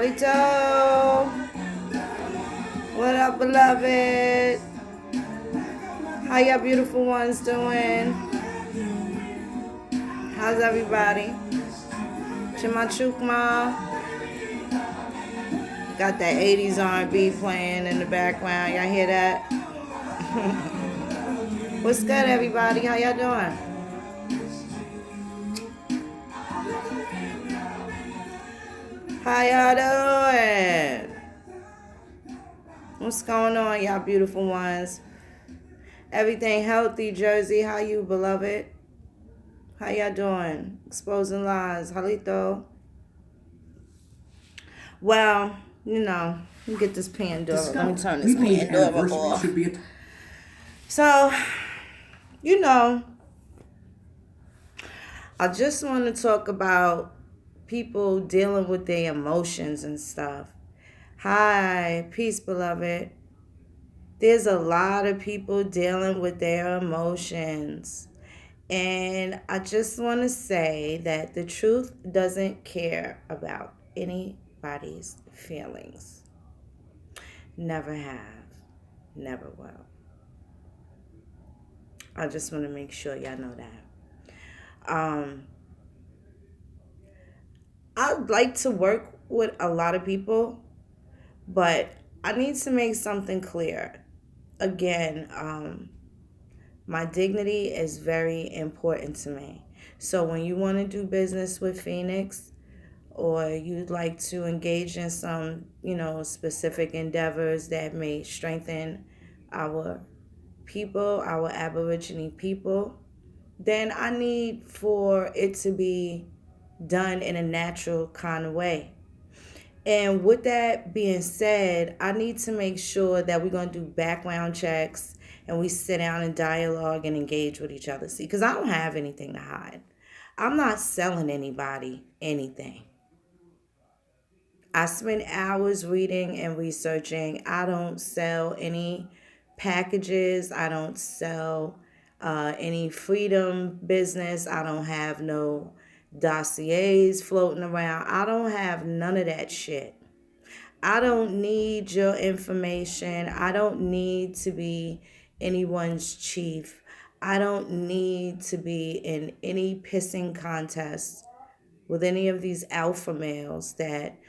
Halito. What up, beloved? How y'all beautiful ones doing? How's everybody? Chima Chukma. Got that 80s R&B playing in the background. Y'all hear that? What's good, everybody? How y'all doing? How y'all doing? What's going on, y'all beautiful ones? Everything healthy, Jersey. How you, beloved? How y'all doing? Exposing lies. Halito. Well, let me get this Pandora. Let me turn this Pandora off. So, I just want to talk about people dealing with their emotions and stuff. Hi, peace, beloved. There's a lot of people dealing with their emotions. And I just want to say that the truth doesn't care about anybody's feelings. Never have. Never will. I just want to make sure y'all know that. I'd like to work with a lot of people, but I need to make something clear. Again, my dignity is very important to me. So when you want to do business with Phoenix, or you'd like to engage in some, specific endeavors that may strengthen our people, our Aborigine people, then I need for it to be done in a natural kind of way. And with that being said, I need to make sure that we're going to do background checks and we sit down and dialogue and engage with each other. See, because I don't have anything to hide. I'm not selling anybody anything. I spend hours reading and researching. I don't sell any packages. I don't sell any freedom business. I don't have no dossiers floating around. I don't have none of that shit. I don't need your information. I don't need to be anyone's chief. I don't need to be in any pissing contest with any of these alpha males that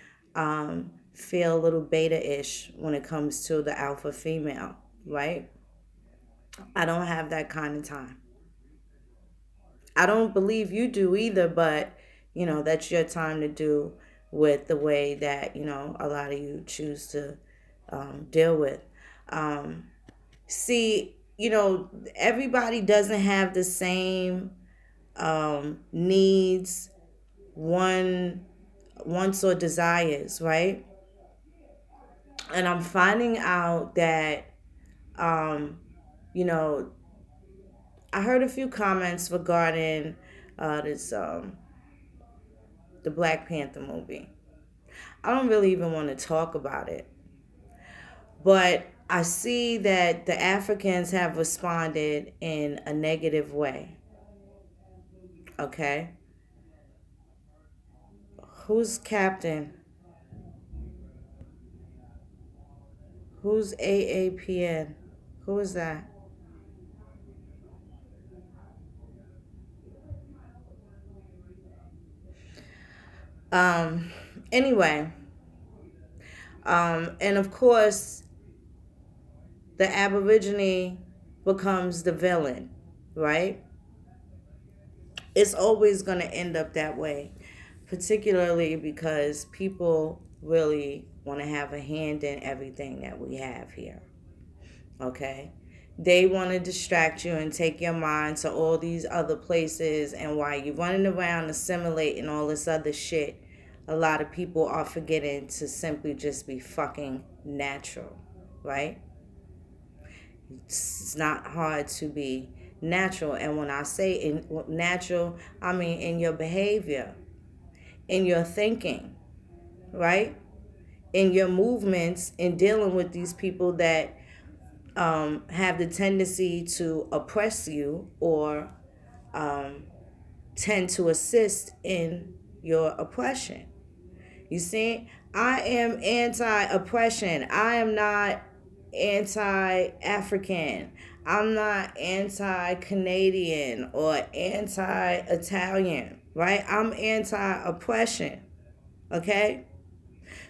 feel a little beta-ish when it comes to the alpha female, right? I don't have that kind of time. I don't believe you do either, but, that's your time to do with the way that, a lot of you choose to deal with. See, everybody doesn't have the same needs, wants or desires, right? And I'm finding out that, I heard a few comments regarding the Black Panther movie. I don't really even want to talk about it. But I see that the Africans have responded in a negative way. Okay? Who's captain? Who's AAPN? Who is that? Anyway, and of course, the Aborigine becomes the villain, right? It's always going to end up that way, particularly because people really want to have a hand in everything that we have here, okay? They want to distract you and take your mind to all these other places, and while you're running around assimilating all this other shit, a lot of people are forgetting to simply just be fucking natural, right? It's not hard to be natural. And when I say natural, I mean in your behavior, in your thinking, right? In your movements, in dealing with these people that have the tendency to oppress you or tend to assist in your oppression. You see, I am anti-oppression. I am not anti-African. I'm not anti-Canadian or anti-Italian, right? I'm anti-oppression, okay?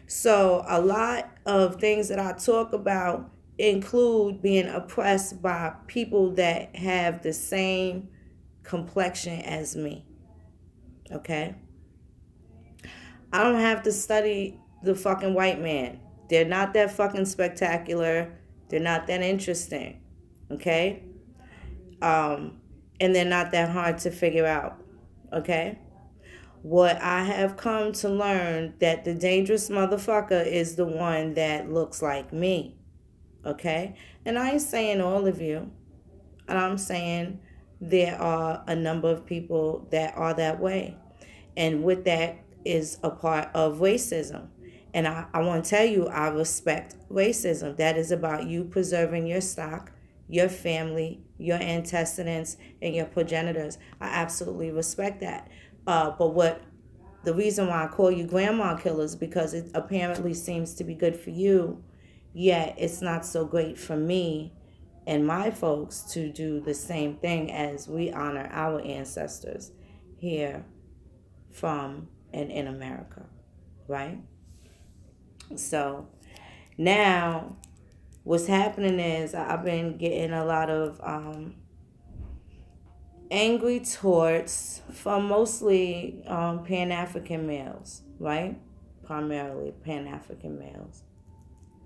So a lot of things that I talk about include being oppressed by people that have the same complexion as me, okay? I don't have to study the fucking white man. They're not that fucking spectacular. They're not that interesting. Okay? Um, and they're not that hard to figure out. Okay? What I have come to learn that the dangerous motherfucker is the one that looks like me. Okay? And I ain't saying all of you. And I'm saying there are a number of people that are that way. And with that is a part of racism. And I want to tell you, I respect racism. That is about you preserving your stock, your family, your antecedents, and your progenitors. I absolutely respect that. But what the reason why I call you grandma killers, because it apparently seems to be good for you, yet it's not so great for me and my folks to do the same thing as we honor our ancestors here from and in America, right? So now what's happening is I've been getting a lot of angry torts from mostly Pan-African males, right? Primarily Pan-African males.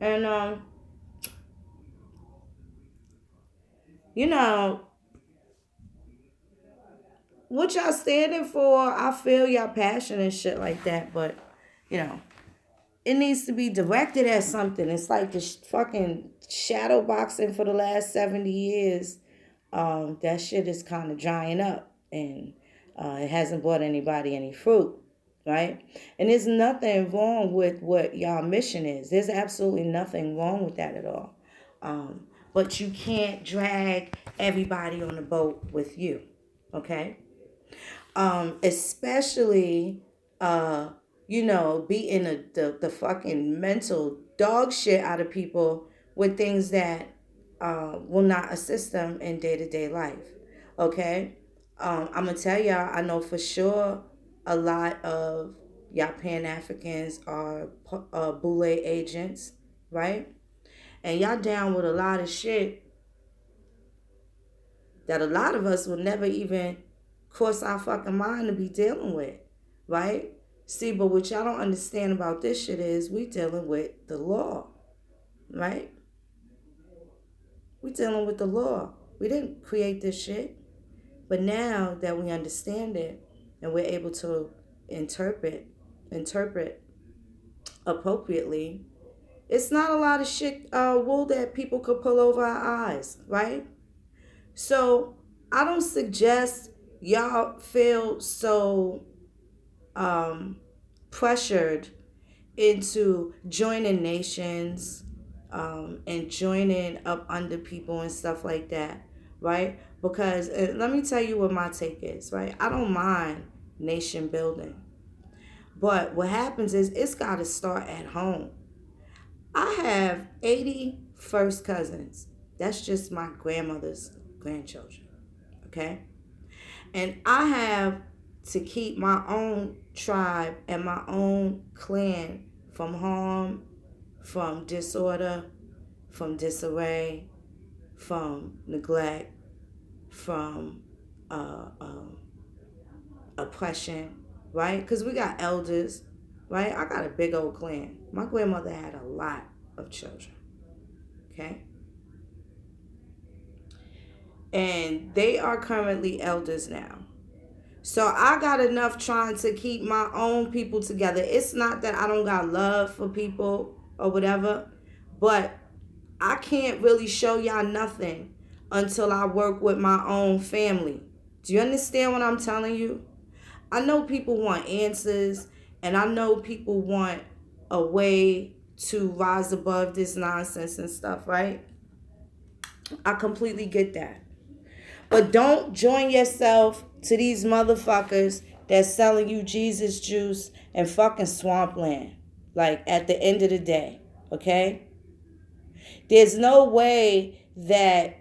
And, you know, what y'all standing for, I feel y'all passion and shit like that, but, you know, it needs to be directed at something. It's like the fucking shadow boxing for the last 70 years. That shit is kind of drying up, and it hasn't brought anybody any fruit, right? And there's nothing wrong with what y'all mission is. There's absolutely nothing wrong with that at all. But you can't drag everybody on the boat with you, okay? Especially beating the fucking mental dog shit out of people with things that will not assist them in day-to-day life. Okay? I'm gonna tell y'all, I know for sure a lot of y'all Pan-Africans are Boule agents, right? And y'all down with a lot of shit that a lot of us will never even cross our fucking mind to be dealing with, right? See, but what y'all don't understand about this shit is we dealing with the law, right? We dealing with the law. We didn't create this shit. But now that we understand it and we're able to interpret appropriately, it's not a lot of shit wool that people could pull over our eyes, right? So I don't suggest y'all feel so pressured into joining nations and joining up under people and stuff like that, right? Because let me tell you what my take is, right? I don't mind nation building. But what happens is it's got to start at home. I have 80 first cousins. That's just my grandmother's grandchildren, okay? And I have to keep my own tribe and my own clan from harm, from disorder, from disarray, from neglect, from oppression, right? Because we got elders, right? I got a big old clan. My grandmother had a lot of children, okay? And they are currently elders now. So I got enough trying to keep my own people together. It's not that I don't got love for people or whatever, but I can't really show y'all nothing until I work with my own family. Do you understand what I'm telling you? I know people want answers, and I know people want a way to rise above this nonsense and stuff, right? I completely get that. But don't join yourself to these motherfuckers that's selling you Jesus juice and fucking swampland. Like at the end of the day, okay? There's no way that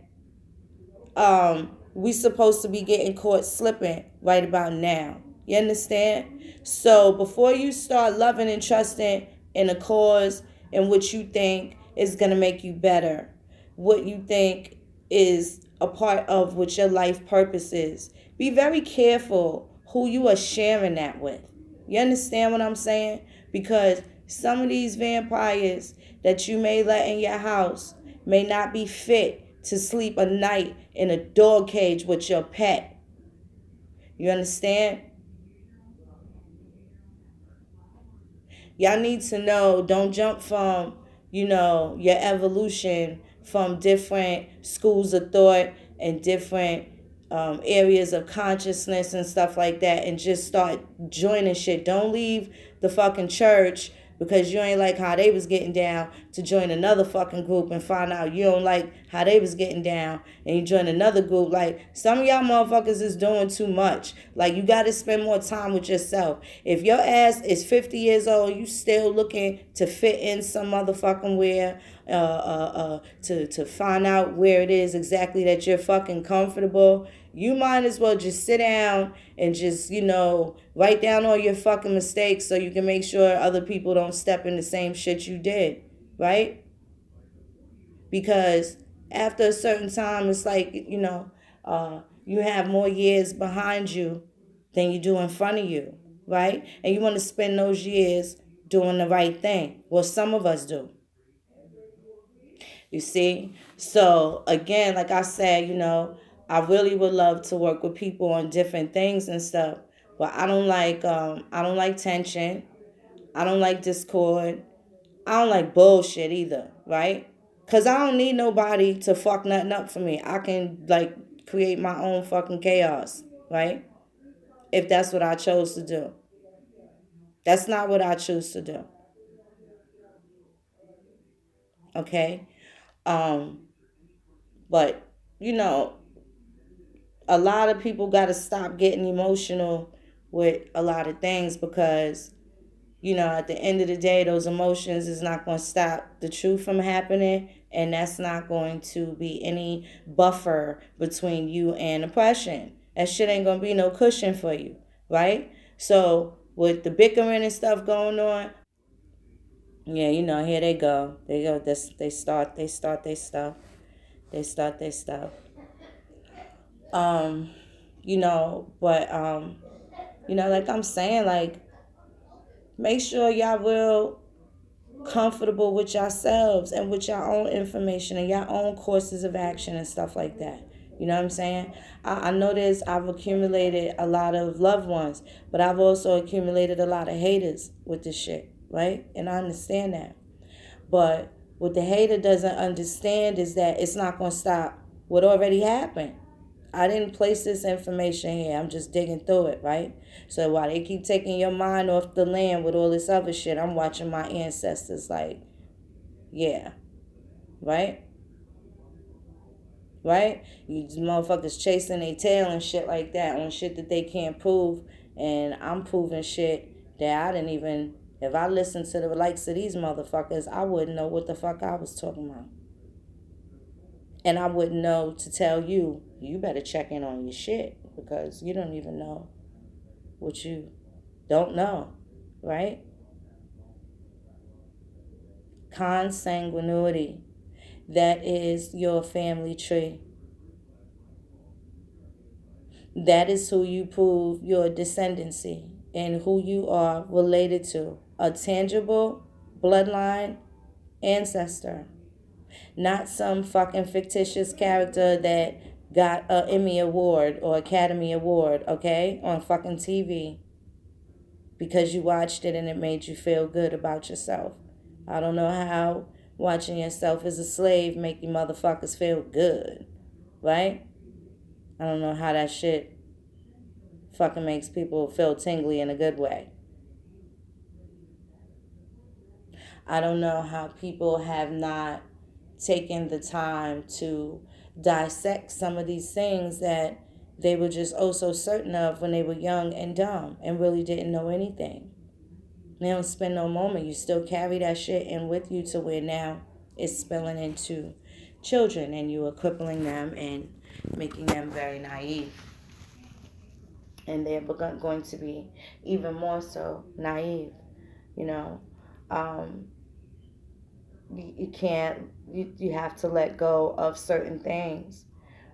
we supposed to be getting caught slipping right about now. You understand? So before you start loving and trusting in a cause in which you think is gonna make you better, what you think is a part of what your life purpose is, be very careful who you are sharing that with. You understand what I'm saying? Because some of these vampires that you may let in your house may not be fit to sleep a night in a dog cage with your pet. You understand? Y'all need to know, don't jump from, your evolution from different schools of thought and different areas of consciousness and stuff like that and just start joining shit. Don't leave the fucking church because you ain't like how they was getting down to join another fucking group and find out you don't like how they was getting down and you join another group. Like, some of y'all motherfuckers is doing too much. Like, you got to spend more time with yourself. If your ass is 50 years old, you still looking to fit in some motherfucking where, to find out where it is exactly that you're fucking comfortable, you might as well just sit down and just, write down all your fucking mistakes so you can make sure other people don't step in the same shit you did, right? Because after a certain time, it's like, you have more years behind you than you do in front of you, right? And you want to spend those years doing the right thing. Well, some of us do. You see? So again, like I said, I really would love to work with people on different things and stuff. But I don't like tension. I don't like discord. I don't like bullshit either, right? Cause I don't need nobody to fuck nothing up for me. I can create my own fucking chaos, right? If that's what I chose to do. That's not what I choose to do. Okay? Um, but you know, a lot of people got to stop getting emotional with a lot of things because, at the end of the day, those emotions is not going to stop the truth from happening. And that's not going to be any buffer between you and oppression. That shit ain't going to be no cushion for you, right? So with the bickering and stuff going on, yeah, here they go. They go. This they start. They start their stuff. They start their stuff. Um, but like I'm saying, like, make sure y'all real comfortable with yourselves and with your own information and your own courses of action and stuff like that. You know what I'm saying? I know I've accumulated a lot of loved ones, but I've also accumulated a lot of haters with this shit, right? And I understand that. But what the hater doesn't understand is that it's not going to stop what already happened. I didn't place this information here. I'm just digging through it, right? So while they keep taking your mind off the land with all this other shit, I'm watching my ancestors like, yeah, right? Right? You motherfuckers chasing their tail and shit like that on shit that they can't prove. And I'm proving shit that I didn't even, if I listened to the likes of these motherfuckers, I wouldn't know what the fuck I was talking about. And I wouldn't know to tell you, you better check in on your shit because you don't even know what you don't know, right? Consanguinity. That is your family tree. That is who you prove your descendancy and who you are related to. A tangible bloodline ancestor. Not some fucking fictitious character that got an Emmy Award or Academy Award, okay, on fucking TV because you watched it and it made you feel good about yourself. I don't know how watching yourself as a slave make you motherfuckers feel good, right? I don't know how that shit fucking makes people feel tingly in a good way. I don't know how people have not taken the time to dissect some of these things that they were just oh so certain of when they were young and dumb and really didn't know anything. They don't spend no moment. You still carry that shit in with you to where now it's spilling into children and you are crippling them and making them very naive. And they're going to be even more so naive, you know. Um, you can't, you have to let go of certain things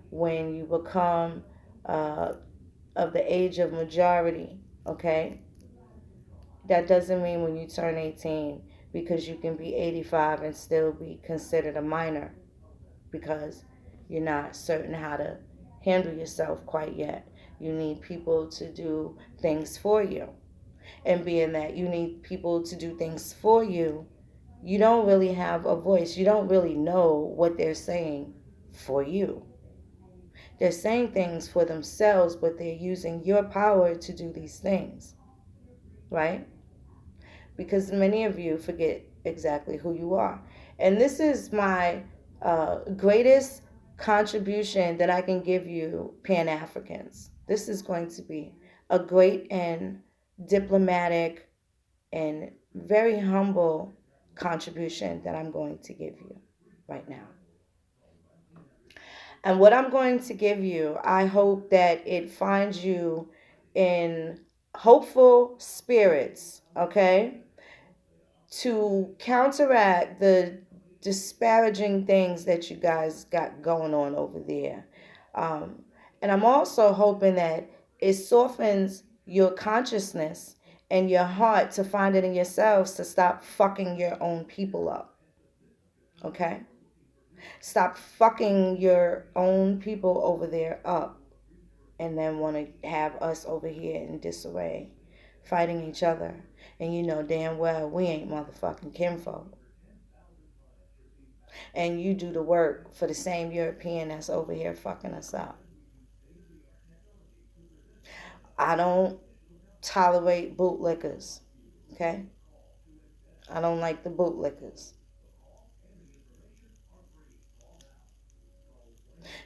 when you become uh, of the age of majority, okay? That doesn't mean when you turn 18, because you can be 85 and still be considered a minor because you're not certain how to handle yourself quite yet. You need people to do things for you. And being that you need people to do things for you, you don't really have a voice. You don't really know what they're saying for you. They're saying things for themselves, but they're using your power to do these things, right? Because many of you forget exactly who you are. And this is my greatest contribution that I can give you, Pan Africans. This is going to be a great and diplomatic and very humble contribution that I'm going to give you right now. And what I'm going to give you, I hope that it finds you in hopeful spirits, okay? To counteract the disparaging things that you guys got going on over there. Um, and I'm also hoping that it softens your consciousness and your heart to find it in yourselves to stop fucking your own people up. Okay? Stop fucking your own people over there up and then want to have us over here in disarray, fighting each other. And you know damn well we ain't motherfucking kinfolk. And you do the work for the same European that's over here fucking us up. I don't tolerate bootlickers. Okay? I don't like the bootlickers.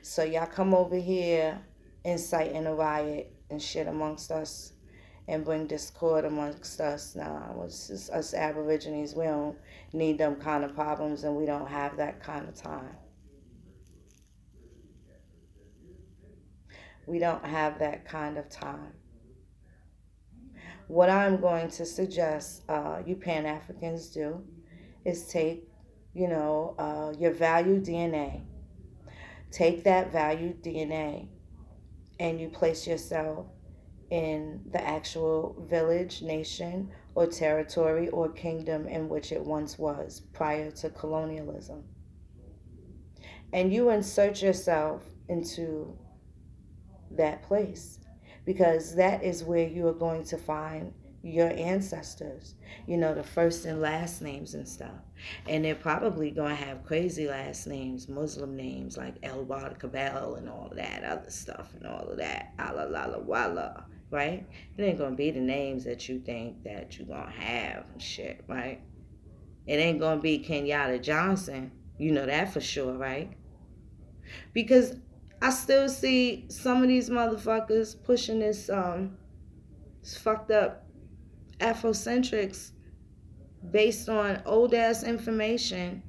So y'all come over here inciting a riot and shit amongst us and bring discord amongst us. Nah, it's just us Aborigines. We don't need them kind of problems and we don't have that kind of time. We don't have that kind of time. What I'm going to suggest you Pan Africans do is take, your value DNA. Take that value DNA and you place yourself in the actual village, nation, or territory or kingdom in which it once was prior to colonialism. And you insert yourself into that place because that is where you are going to find your ancestors, the first and last names and stuff. And they're probably going to have crazy last names, Muslim names like El Kabel and all of that other stuff and all of that. Allah, la, wala, right? It ain't going to be the names that you think that you're going to have and shit, right? It ain't going to be Kenyatta Johnson. You know that for sure, right? Because I still see some of these motherfuckers pushing this fucked up Afrocentrics based on old ass information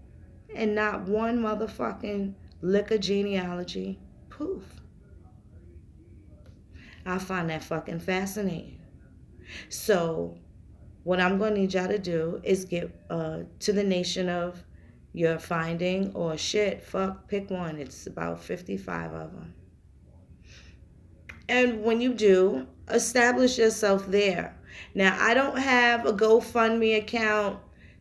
and not one motherfucking lick of genealogy proof. I find that fucking fascinating. So what I'm going to need y'all to do is get to the nation of your finding or shit. Fuck, pick one. It's about 55 of them. And when you do, establish yourself there. Now, I don't have a GoFundMe account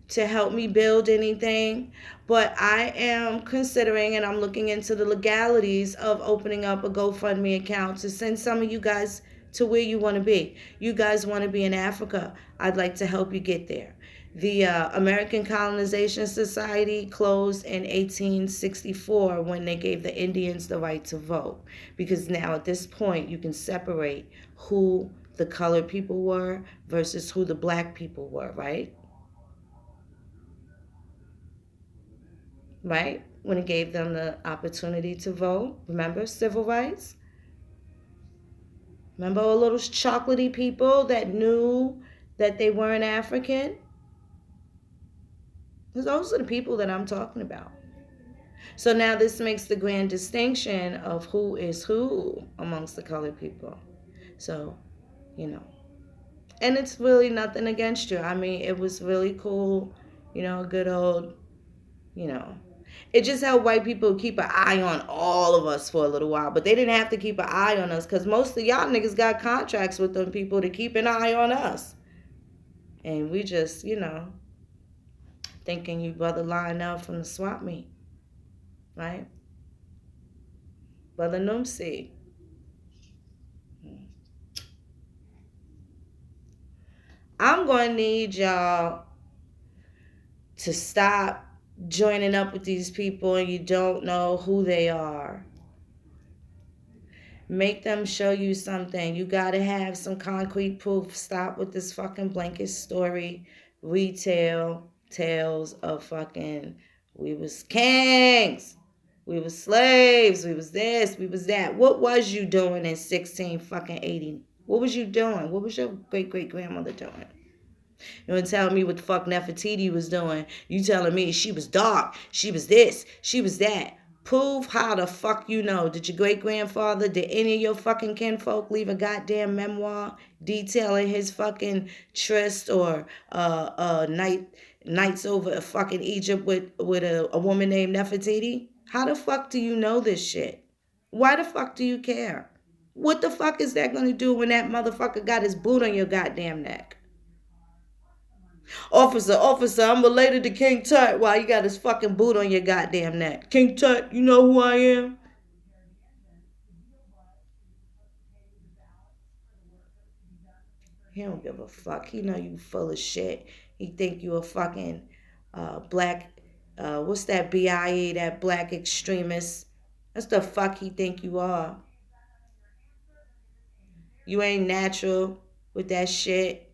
to help me build anything, but I am considering and I'm looking into the legalities of opening up a GoFundMe account to send some of you guys to where you want to be. You guys want to be in Africa. I'd like to help you get there. The American Colonization Society closed in 1864 when they gave the Indians the right to vote. Because now at this point, you can separate who the colored people were versus who the black people were, right? Right? When it gave them the opportunity to vote. Remember, civil rights? Remember all those chocolatey people that knew that they weren't African? Because those are the people that I'm talking about. So now this makes the grand distinction of who is who amongst the colored people. So, you know. And it's really nothing against you. I mean, it was really cool, good old, you know. It just helped white people keep an eye on all of us for a little while. But they didn't have to keep an eye on us because most of y'all niggas got contracts with them people to keep an eye on us. And we just, thinking you brother Lionel from the swap meet, right? Brother Numsi. I'm going to need y'all to stop joining up with these people and you don't know who they are. Make them show you something. You got to have some concrete proof. Stop with this fucking blanket story, retail tales of fucking we was kings, we was slaves, we was this, we was that. What was you doing in 16 fucking 80? What was you doing? What was your great great grandmother doing? You want to tell me what the fuck Nefertiti was doing? You telling me she was dark, she was this, she was that. Prove how the fuck you know. Did your great-grandfather, did any of your fucking kinfolk leave a goddamn memoir detailing his fucking tryst or nights over fucking Egypt with a woman named Nefertiti? How the fuck do you know this shit? Why the fuck do you care? What the fuck is that gonna do when that motherfucker got his boot on your goddamn neck? Officer, I'm related to King Tut. Why you got his fucking boot on your goddamn neck? King Tut, you know who I am? He don't give a fuck. He know you full of shit. He think you a fucking black, what's that BIA, that black extremist? That's the fuck he think you are. You ain't natural with that shit.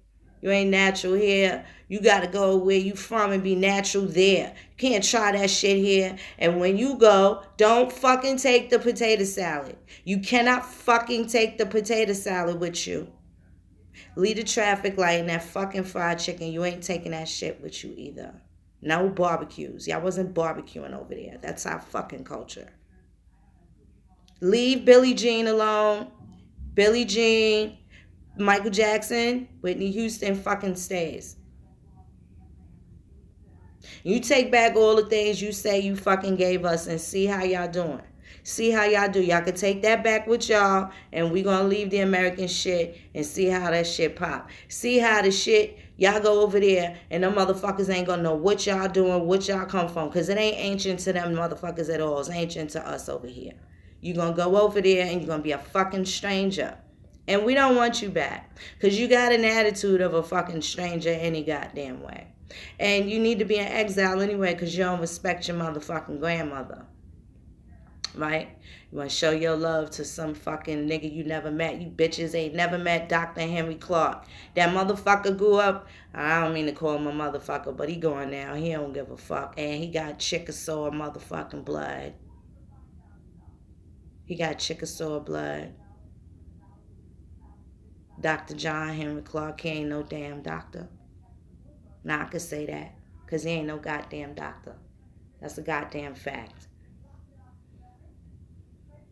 You ain't natural here. You gotta go where you from and be natural there. You can't try that shit here. And when you go, don't fucking take the potato salad. You cannot fucking take the potato salad with you. Leave the traffic light and that fucking fried chicken. You ain't taking that shit with you either. No barbecues. Y'all wasn't barbecuing over there. That's our fucking culture. Leave Billie Jean alone. Billie Jean, Michael Jackson, Whitney Houston fucking stays. You take back all the things you say you fucking gave us and see how y'all doing. See how y'all do. Y'all can take that back with y'all and we gonna leave the American shit and see how that shit pop. See how the shit, y'all go over there and them motherfuckers ain't gonna know what y'all doing, what y'all come from. Because it ain't ancient to them motherfuckers at all. It's ancient to us over here. You're gonna go over there and you're gonna be a fucking stranger. And we don't want you back. Because you got an attitude of a fucking stranger any goddamn way. And you need to be in exile anyway because you don't respect your motherfucking grandmother. Right? You want to show your love to some fucking nigga you never met. You bitches ain't never met Dr. Henry Clark. That motherfucker grew up. I don't mean to call him a motherfucker, but he going now. He don't give a fuck. And he got Chickasaw motherfucking blood. He got Chickasaw blood. Dr. John Henry Clark, he ain't no damn doctor. Now I could say that because he ain't no goddamn doctor. That's a goddamn fact.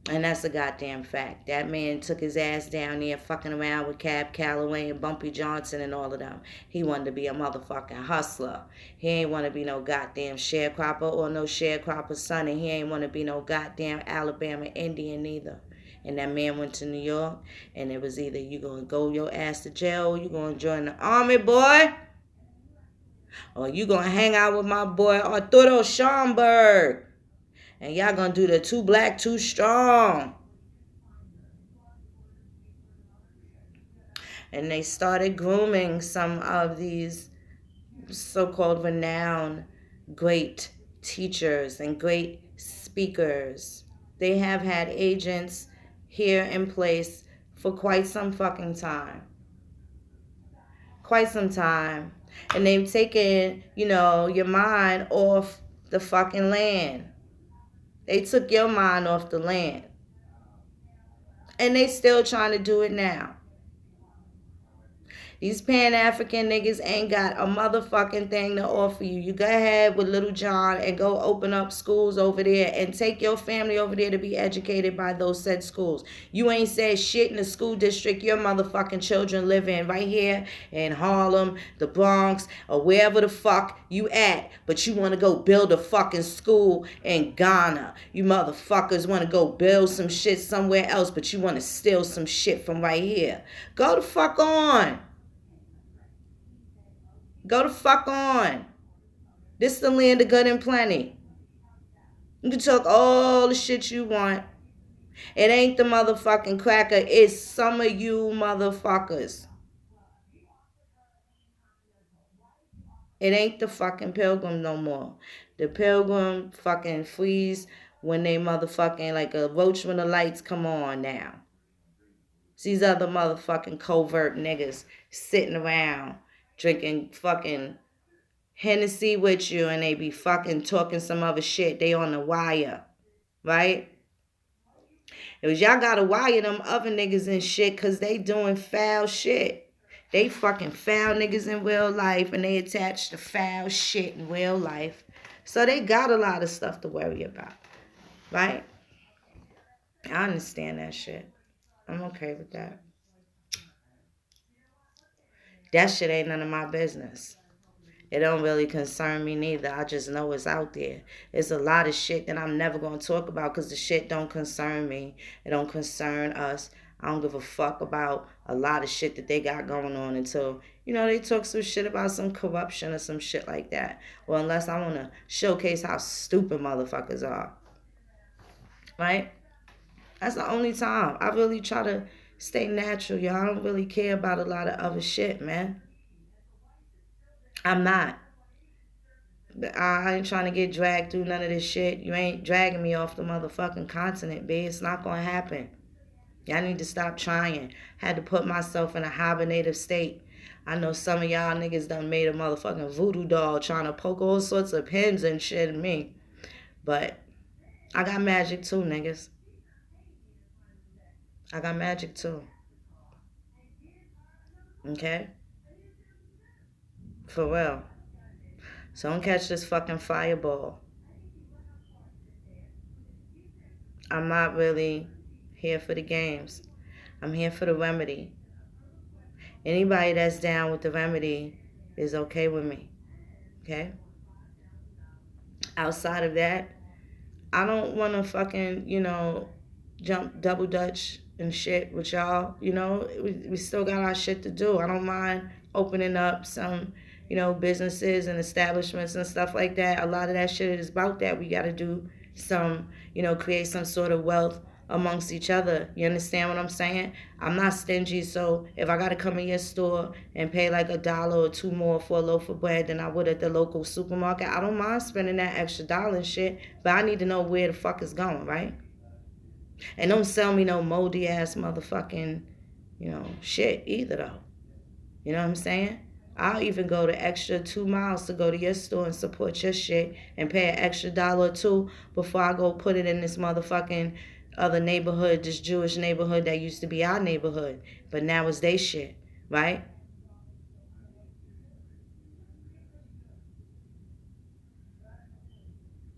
And that's a goddamn fact. That man took his ass down there fucking around with Cab Calloway and Bumpy Johnson and all of them. He wanted to be a motherfucking hustler. He ain't want to be no goddamn sharecropper or no sharecropper's son. And he ain't want to be no goddamn Alabama Indian either. And that man went to New York and it was either you going to go your ass to jail or you going to join the army, boy. Or you going to hang out with my boy Arturo Schomburg. And y'all gonna do the too black, too strong. And they started grooming some of these so-called renowned great teachers and great speakers. They have had agents here in place for quite some fucking time. Quite some time. And they've taken, your mind off the fucking land. They took your mind off the land. And they still trying to do it now. These Pan-African niggas ain't got a motherfucking thing to offer you. You go ahead with Little John and go open up schools over there and take your family over there to be educated by those said schools. You ain't said shit in the school district your motherfucking children live in right here in Harlem, the Bronx, or wherever the fuck you at. But you want to go build a fucking school in Ghana. You motherfuckers want to go build some shit somewhere else, but you want to steal some shit from right here. Go the fuck on. Go the fuck on. This the land of good and plenty. You can talk all the shit you want. It ain't the motherfucking cracker. It's some of you motherfuckers. It ain't the fucking pilgrim no more. The pilgrim fucking freeze when they motherfucking like a roach when the lights come on now. It's these other motherfucking covert niggas sitting around drinking fucking Hennessy with you and they be fucking talking some other shit. They on the wire, right? It was y'all gotta wire them other niggas and shit because they doing foul shit. They fucking foul niggas in real life and they attached to foul shit in real life. So they got a lot of stuff to worry about, right? I understand that shit. I'm okay with that. That shit ain't none of my business. It don't really concern me neither. I just know it's out there. It's a lot of shit that I'm never going to talk about because the shit don't concern me. It don't concern us. I don't give a fuck about a lot of shit that they got going on until, they talk some shit about some corruption or some shit like that. Or unless I want to showcase how stupid motherfuckers are. Right? That's the only time. I really try to stay natural, y'all. I don't really care about a lot of other shit, man. I'm not. I ain't trying to get dragged through none of this shit. You ain't dragging me off the motherfucking continent, B. It's not gonna happen. Y'all need to stop trying. Had to put myself in a hibernative state. I know some of y'all niggas done made a motherfucking voodoo doll trying to poke all sorts of pins and shit in me. But I got magic too, niggas. I got magic too. Okay? For real. So don't catch this fucking fireball. I'm not really here for the games. I'm here for the remedy. Anybody that's down with the remedy is okay with me. Okay? Outside of that, I don't want to fucking, jump double dutch and shit with y'all. We still got our shit to do. I don't mind opening up some, businesses and establishments and stuff like that. A lot of that shit is about that. We got to do some, create some sort of wealth amongst each other. You understand what I'm saying? I'm not stingy, so if I gotta come in your store and pay like $1 or $2 more for a loaf of bread than I would at the local supermarket, I don't mind spending that extra dollar and shit, but I need to know where the fuck it's going, right? And don't sell me no moldy ass motherfucking, shit either though. You know what I'm saying? I'll even go the extra 2 miles to go to your store and support your shit and pay an extra $1 or $2 before I go put it in this motherfucking other neighborhood, this Jewish neighborhood that used to be our neighborhood, but now it's they shit, right?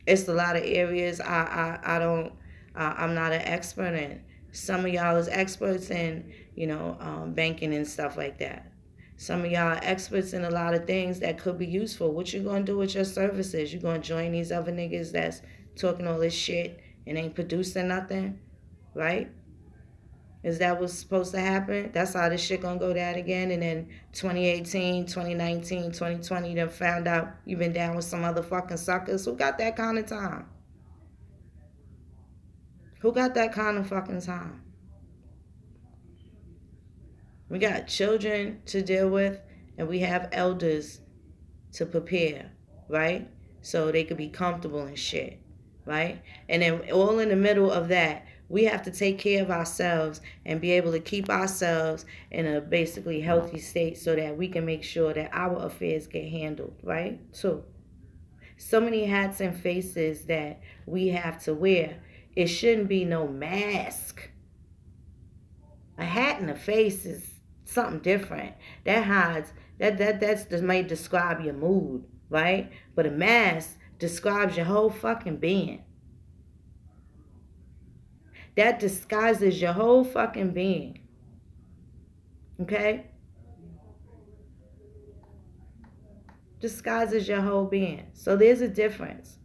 It's a lot of areas I'm not an expert in. Some of y'all is experts in, banking and stuff like that. Some of y'all are experts in a lot of things that could be useful. What you gonna do with your services? You gonna join these other niggas that's talking all this shit and ain't producing nothing, right? Is that what's supposed to happen? That's how this shit gonna go down again. And then 2018, 2019, 2020, you done found out you've been down with some other fucking suckers. Who got that kind of time? Who got that kind of fucking time? We got children to deal with, and we have elders to prepare, right? So they could be comfortable and shit, right? And then all in the middle of that, we have to take care of ourselves and be able to keep ourselves in a basically healthy state so that we can make sure that our affairs get handled, right? So many hats and faces that we have to wear. It shouldn't be no mask. A hat and a face is something different. That hides that's just may describe your mood, right? But a mask describes your whole fucking being. That disguises your whole fucking being. Okay? Disguises your whole being. So there's a difference.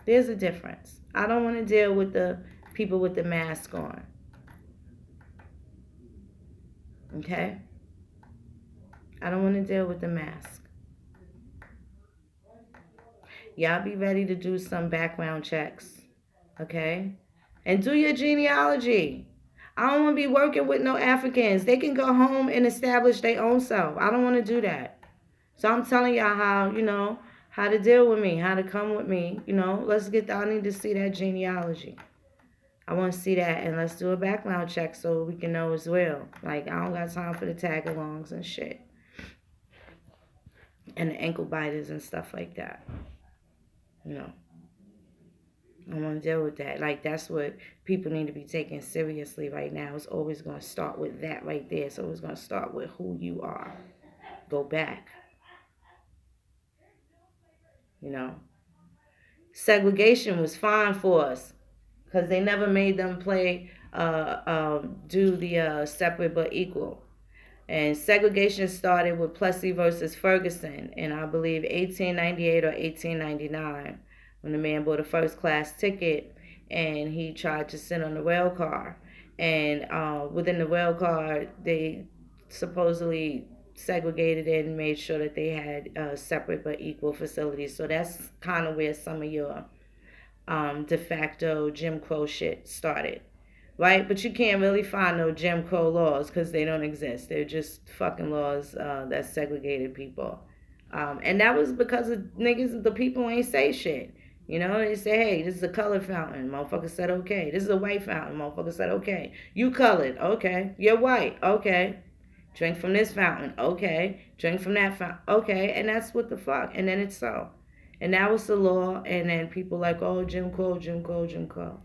There's a difference. I don't want to deal with the people with the mask on. Okay? I don't want to deal with the mask. Y'all be ready to do some background checks. Okay? And do your genealogy. I don't want to be working with no Africans. They can go home and establish their own self. I don't want to do that. So I'm telling y'all how, how to deal with me, how to come with me. Let's get, I need to see that genealogy. I want to see that, and let's do a background check so we can know as well. Like, I don't got time for the tag-alongs and shit. And the ankle biters and stuff like that. I want to deal with that. Like, that's what people need to be taking seriously right now. It's always going to start with that right there. So it's going to start with who you are. Go back. Segregation was fine for us because they never made them do the separate but equal. And segregation started with Plessy versus Ferguson in, I believe, 1898 or 1899, when the man bought a first class ticket and he tried to sit on the rail car. And within the rail car, they supposedly segregated it and made sure that they had separate but equal facilities. So that's kind of where some of your de facto Jim Crow shit started. Right? But you can't really find no Jim Crow laws because they don't exist. They're just fucking laws that segregated people. And that was because of niggas, the people ain't say shit. They say, hey, this is a colored fountain. Motherfucker said, okay. This is a white fountain. Motherfucker said, okay. You colored. Okay. You're white. Okay. Drink from this fountain. Okay. Drink from that fountain. Okay. And that's what the fuck. And then it's so. And now it's the law. And then people like, oh, Jim Crow, Jim Crow, Jim Crow.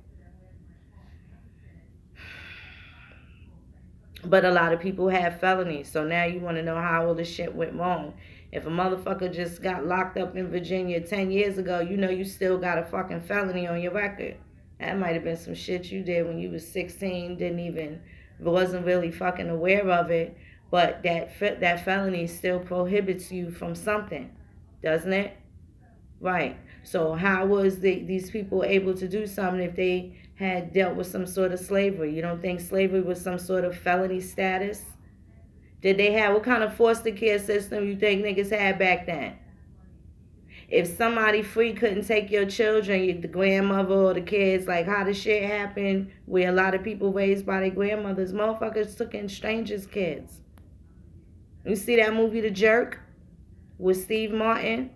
But a lot of people have felonies. So now you want to know how all this shit went wrong. If a motherfucker just got locked up in Virginia 10 years ago, you still got a fucking felony on your record. That might have been some shit you did when you was 16, wasn't really fucking aware of it. But that felony still prohibits you from something, doesn't it? Right. So how was these people able to do something if they had dealt with some sort of slavery? You don't think slavery was some sort of felony status? Did they have, what kind of foster care system you think niggas had back then? If somebody free couldn't take your children, the grandmother or the kids, like how the shit happened where a lot of people raised by their grandmothers, motherfuckers took in strangers' kids. You see that movie The Jerk with Steve Martin?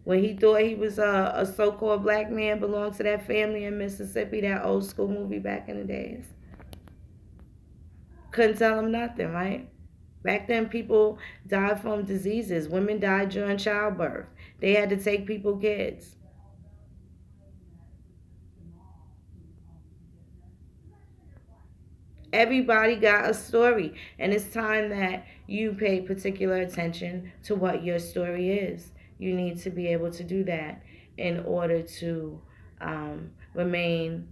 When he thought he was a so-called black man belonged to that family in Mississippi, that old school movie back in the days. Couldn't tell him nothing, right? Back then, people died from diseases. Women died during childbirth. They had to take people's kids. Everybody got a story, and it's time that you pay particular attention to what your story is. You need to be able to do that in order to remain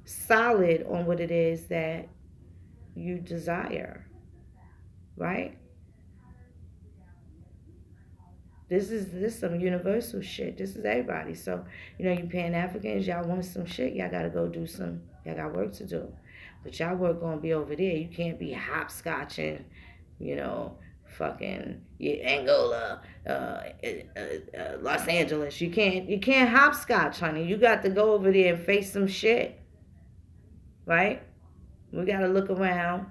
solid on what it is that you desire, right? This is some universal shit. This is everybody. So, you Pan-Africans, y'all want some shit, y'all gotta go do y'all got work to do. But y'all work gonna be over there. You can't be hopscotching, fucking Angola, Los Angeles. You can't hopscotch, honey. You got to go over there and face some shit. Right? We gotta look around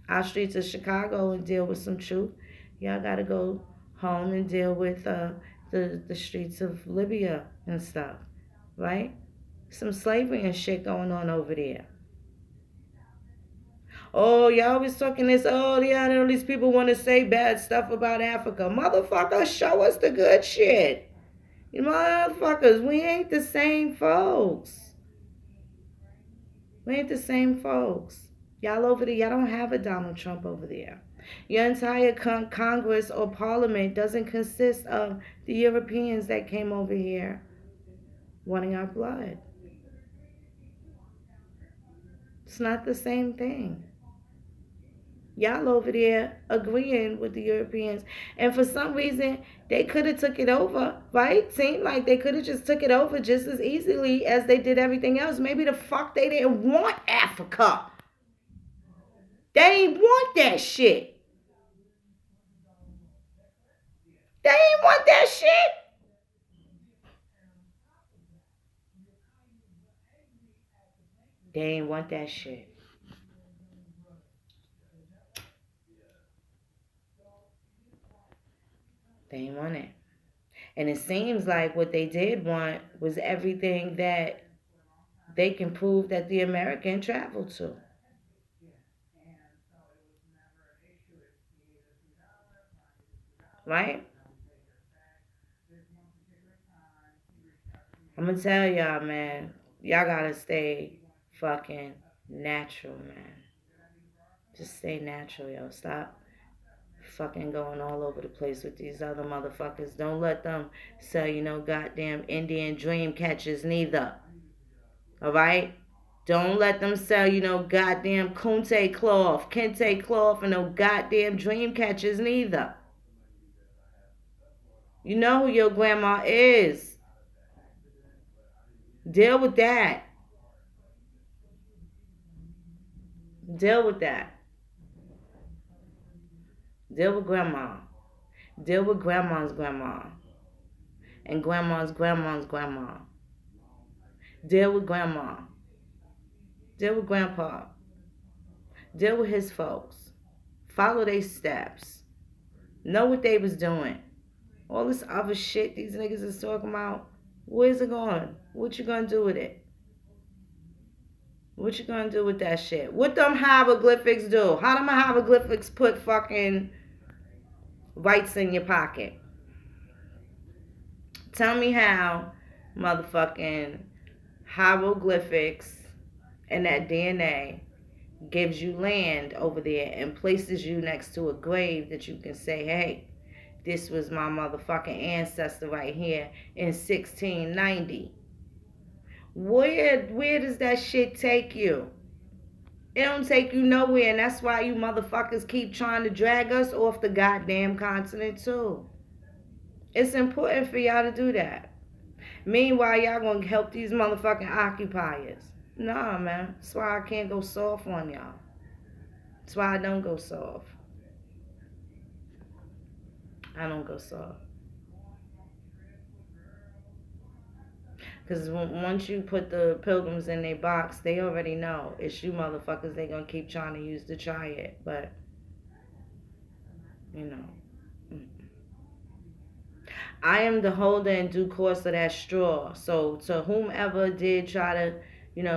our streets of Chicago and deal with some truth. Y'all gotta go home and deal with the streets of Libya and stuff, right? Some slavery and shit going on over there. Oh, y'all always talking this, oh, yeah, all these people want to say bad stuff about Africa. Motherfucker, show us the good shit. You motherfuckers, we ain't the same folks. We ain't the same folks. Y'all over there, y'all don't have a Donald Trump over there. Your entire Congress or Parliament doesn't consist of the Europeans that came over here wanting our blood. It's not the same thing. Y'all over there agreeing with the Europeans, and for some reason they could have took it over, right? Seemed like they could have just took it over just as easily as they did everything else. Maybe the fuck they didn't want Africa. They ain't want that shit. They ain't want that shit. They ain't want that shit. They ain't want it. And it seems like what they did want was everything that they can prove that the American traveled to. Right? I'm gonna tell y'all, man, y'all gotta stay fucking natural, man. Just stay natural, yo. Stop fucking going all over the place with these other motherfuckers. Don't let them sell you no goddamn Indian dream catchers neither. Alright? Don't let them sell you no goddamn kente cloth, kente cloth, and no goddamn dream catchers neither. You know who your grandma is. Deal with that. Deal with that. Deal with grandma. Deal with grandma's grandma. And grandma's grandma's grandma. Deal with grandma. Deal with grandpa. Deal with his folks. Follow their steps. Know what they was doing. All this other shit these niggas is talking about, where's it going? What you gonna do with it? What you gonna do with that shit? What them hieroglyphics do? How them hieroglyphics put fucking rights in your pocket? Tell me how motherfucking hieroglyphics and that DNA gives you land over there and places you next to a grave that you can say, hey, this was my motherfucking ancestor right here in 1690. Where does that shit take you? It don't take you nowhere, and that's why you motherfuckers keep trying to drag us off the goddamn continent too. It's important for y'all to do that. Meanwhile, y'all gonna help these motherfucking occupiers. Nah, man. That's why I can't go soft on y'all. That's why I don't go soft. I don't go soft. Because once you put the pilgrims in their box, they already know it's you motherfuckers they gonna keep trying to use to try it. But, you know. I am the holder in due course of that straw. So to whomever did try to,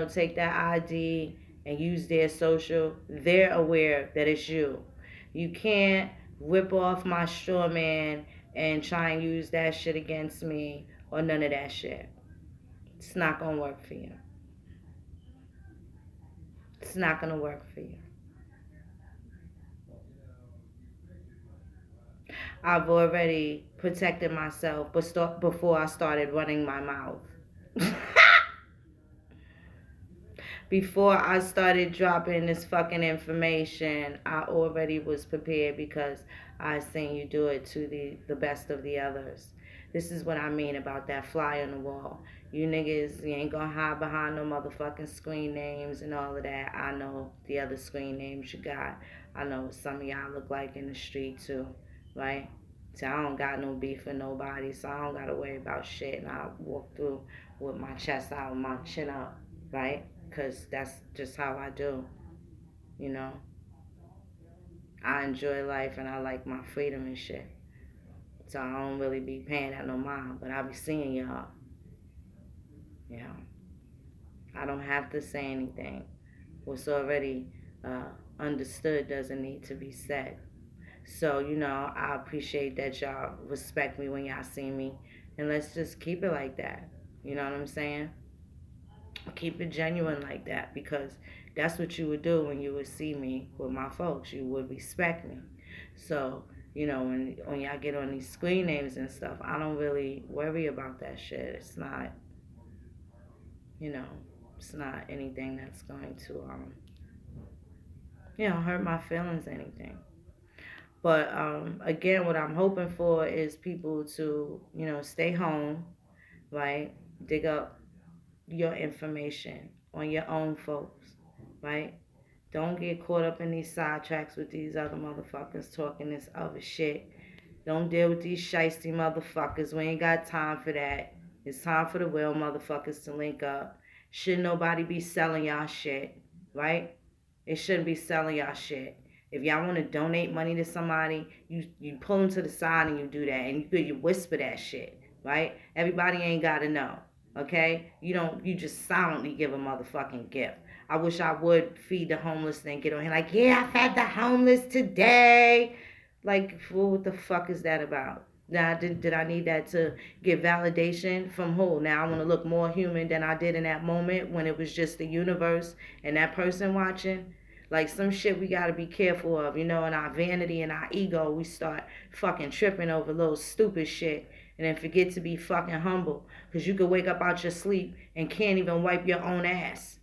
take that ID and use their social, they're aware that it's you. You can't rip off my straw man and try and use that shit against me or none of that shit. It's not gonna work for you. It's not gonna work for you. I've already protected myself before I started running my mouth. Before I started dropping this fucking information, I already was prepared because I seen you do it to the best of the others. This is what I mean about that fly on the wall. You niggas, you ain't gonna hide behind no motherfucking screen names and all of that. I know the other screen names you got. I know what some of y'all look like in the street too, right? So I don't got no beef with nobody, so I don't gotta worry about shit. And I walk through with my chest out and my chin up, right? Because that's just how I do, you know. I enjoy life and I like my freedom and shit. So I don't really be paying that no mind, but I be seeing y'all. You know, I don't have to say anything. What's already understood doesn't need to be said. So, I appreciate that y'all respect me when y'all see me. And let's just keep it like that. You know what I'm saying? Keep it genuine like that, because that's what you would do when you would see me with my folks. You would respect me. So, when y'all get on these screen names and stuff, I don't really worry about that shit. You know, it's not anything that's going to hurt my feelings, anything. But again, what I'm hoping for is people to, stay home, right? Dig up your information on your own folks, right? Don't get caught up in these sidetracks with these other motherfuckers talking this other shit. Don't deal with these shiesty motherfuckers. We ain't got time for that. It's time for the real motherfuckers to link up. Should nobody be selling y'all shit, right? It shouldn't be selling y'all shit. If y'all want to donate money to somebody, you pull them to the side and you do that, and you whisper that shit, right? Everybody ain't gotta know, okay? You just silently give a motherfucking gift. I wish I would feed the homeless and get on here like, yeah, I fed the homeless today. Like, what the fuck is that about? Now, did I need that to get validation from who? Now I want to look more human than I did in that moment when it was just the universe and that person watching. Like, some shit we got to be careful of. In our vanity and our ego, we start fucking tripping over little stupid shit and then forget to be fucking humble. Because you could wake up out your sleep and can't even wipe your own ass,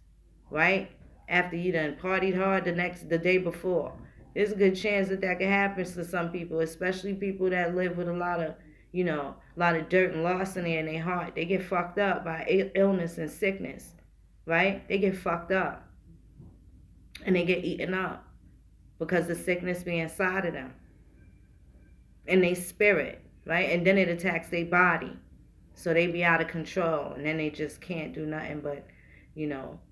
right? After you done partied hard the day before. There's a good chance that can happen to some people, especially people that live with a lot of, dirt and larceny in their heart. They get fucked up by illness and sickness, right? They get fucked up and they get eaten up because the sickness be inside of them and they spirit, right? And then it attacks their body. So they be out of control and then they just can't do nothing but,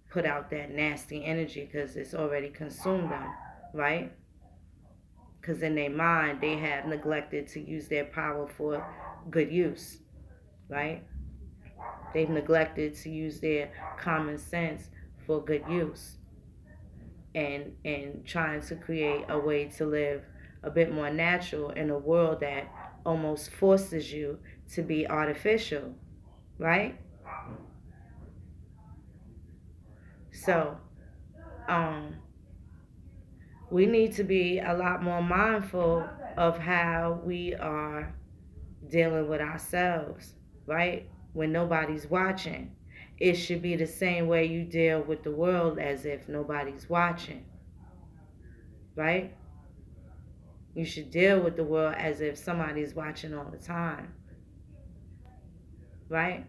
put out that nasty energy because it's already consumed them, right? Because in their mind, they have neglected to use their power for good use, right? They've neglected to use their common sense for good use and trying to create a way to live a bit more natural in a world that almost forces you to be artificial, right? So, um, we need to be a lot more mindful of how we are dealing with ourselves, right? When nobody's watching. It should be the same way you deal with the world as if nobody's watching, right? You should deal with the world as if somebody's watching all the time, right?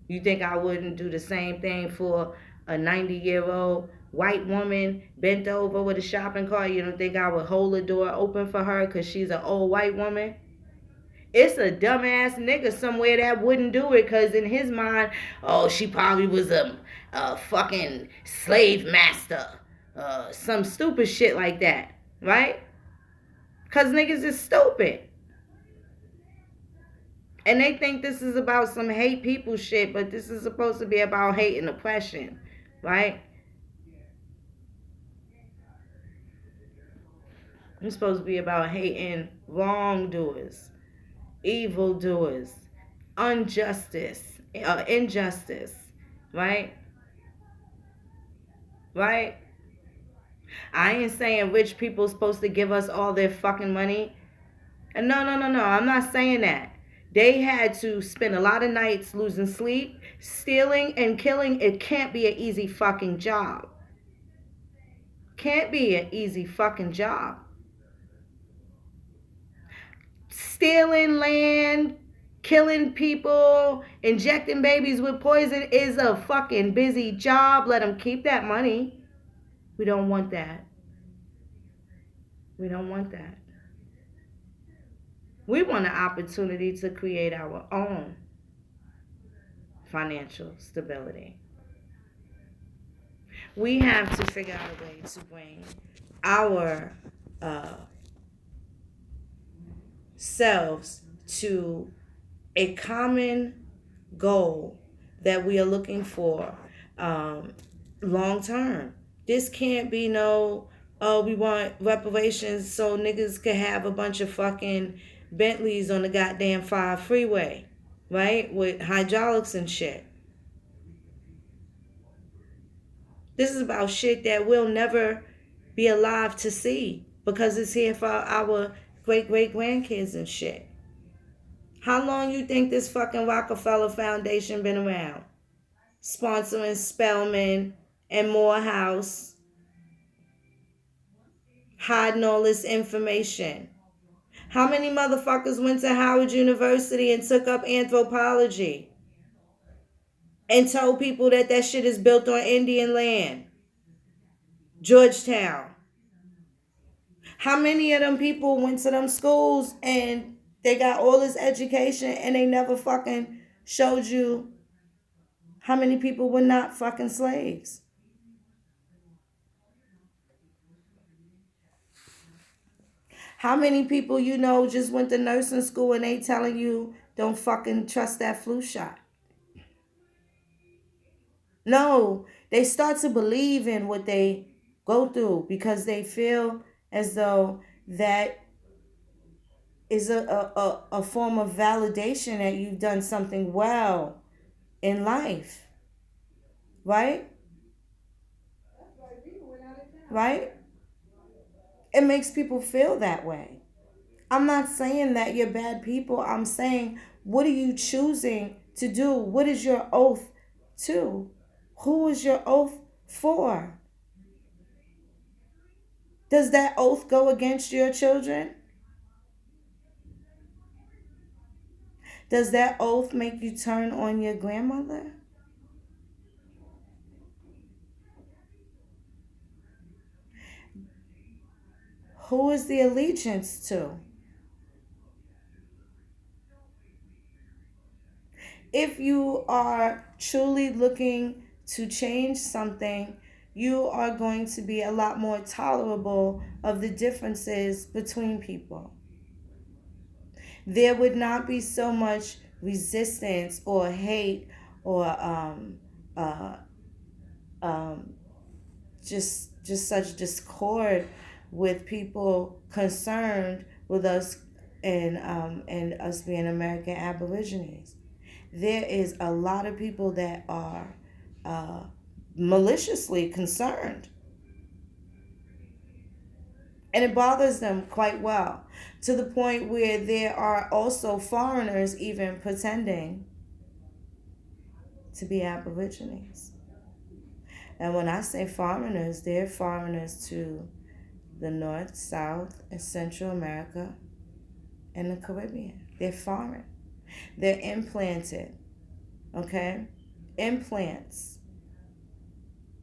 You think I wouldn't do the same thing for a 90-year-old white woman bent over with a shopping cart? You don't think I would hold the door open for her because she's an old white woman? It's a dumbass nigga somewhere that wouldn't do it because in his mind, oh, she probably was a fucking slave master. Some stupid shit like that, right? Because niggas is stupid. And they think this is about some hate people shit, but this is supposed to be about hate and oppression, right? It's supposed to be about hating wrongdoers, evildoers, injustice, right? Right? I ain't saying rich people supposed to give us all their fucking money. And no. I'm not saying that. They had to spend a lot of nights losing sleep, stealing and killing. It can't be an easy fucking job. Can't be an easy fucking job. Stealing land, killing people, injecting babies with poison is a fucking busy job. Let them keep that money. We don't want that. We don't want that. We want an opportunity to create our own financial stability. We have to figure out a way to bring our selves to a common goal that we are looking for long term. This can't be no, oh, we want reparations so niggas can have a bunch of fucking Bentleys on the goddamn 5 freeway, right? With hydraulics and shit. This is about shit that we'll never be alive to see because it's here for our great great grandkids and shit. How long you think this fucking Rockefeller Foundation been around? Sponsoring Spelman and Morehouse, hiding all this information. How many motherfuckers went to Howard University and took up anthropology and told people that that shit is built on Indian land? Georgetown. How many of them people went to them schools and they got all this education and they never fucking showed you how many people were not fucking slaves? How many people you know just went to nursing school and they telling you don't fucking trust that flu shot? No, they start to believe in what they go through because they feel as though that is a form of validation that you've done something well in life. Right? Right? It makes people feel that way. I'm not saying that you're bad people. I'm saying, what are you choosing to do? What is your oath to? Who is your oath for? Does that oath go against your children? Does that oath make you turn on your grandmother? Who is the allegiance to? If you are truly looking to change something, you are going to be a lot more tolerable of the differences between people. There would not be so much resistance or hate or uh, um, just such discord with people concerned with us and us being American Aborigines. There is a lot of people that are uh, maliciously concerned, and it bothers them quite well to the point where there are also foreigners even pretending to be Aborigines. And when I say foreigners, they're foreigners to the North, South, and Central America and the Caribbean. They're foreign. They're implanted. Okay? Implants.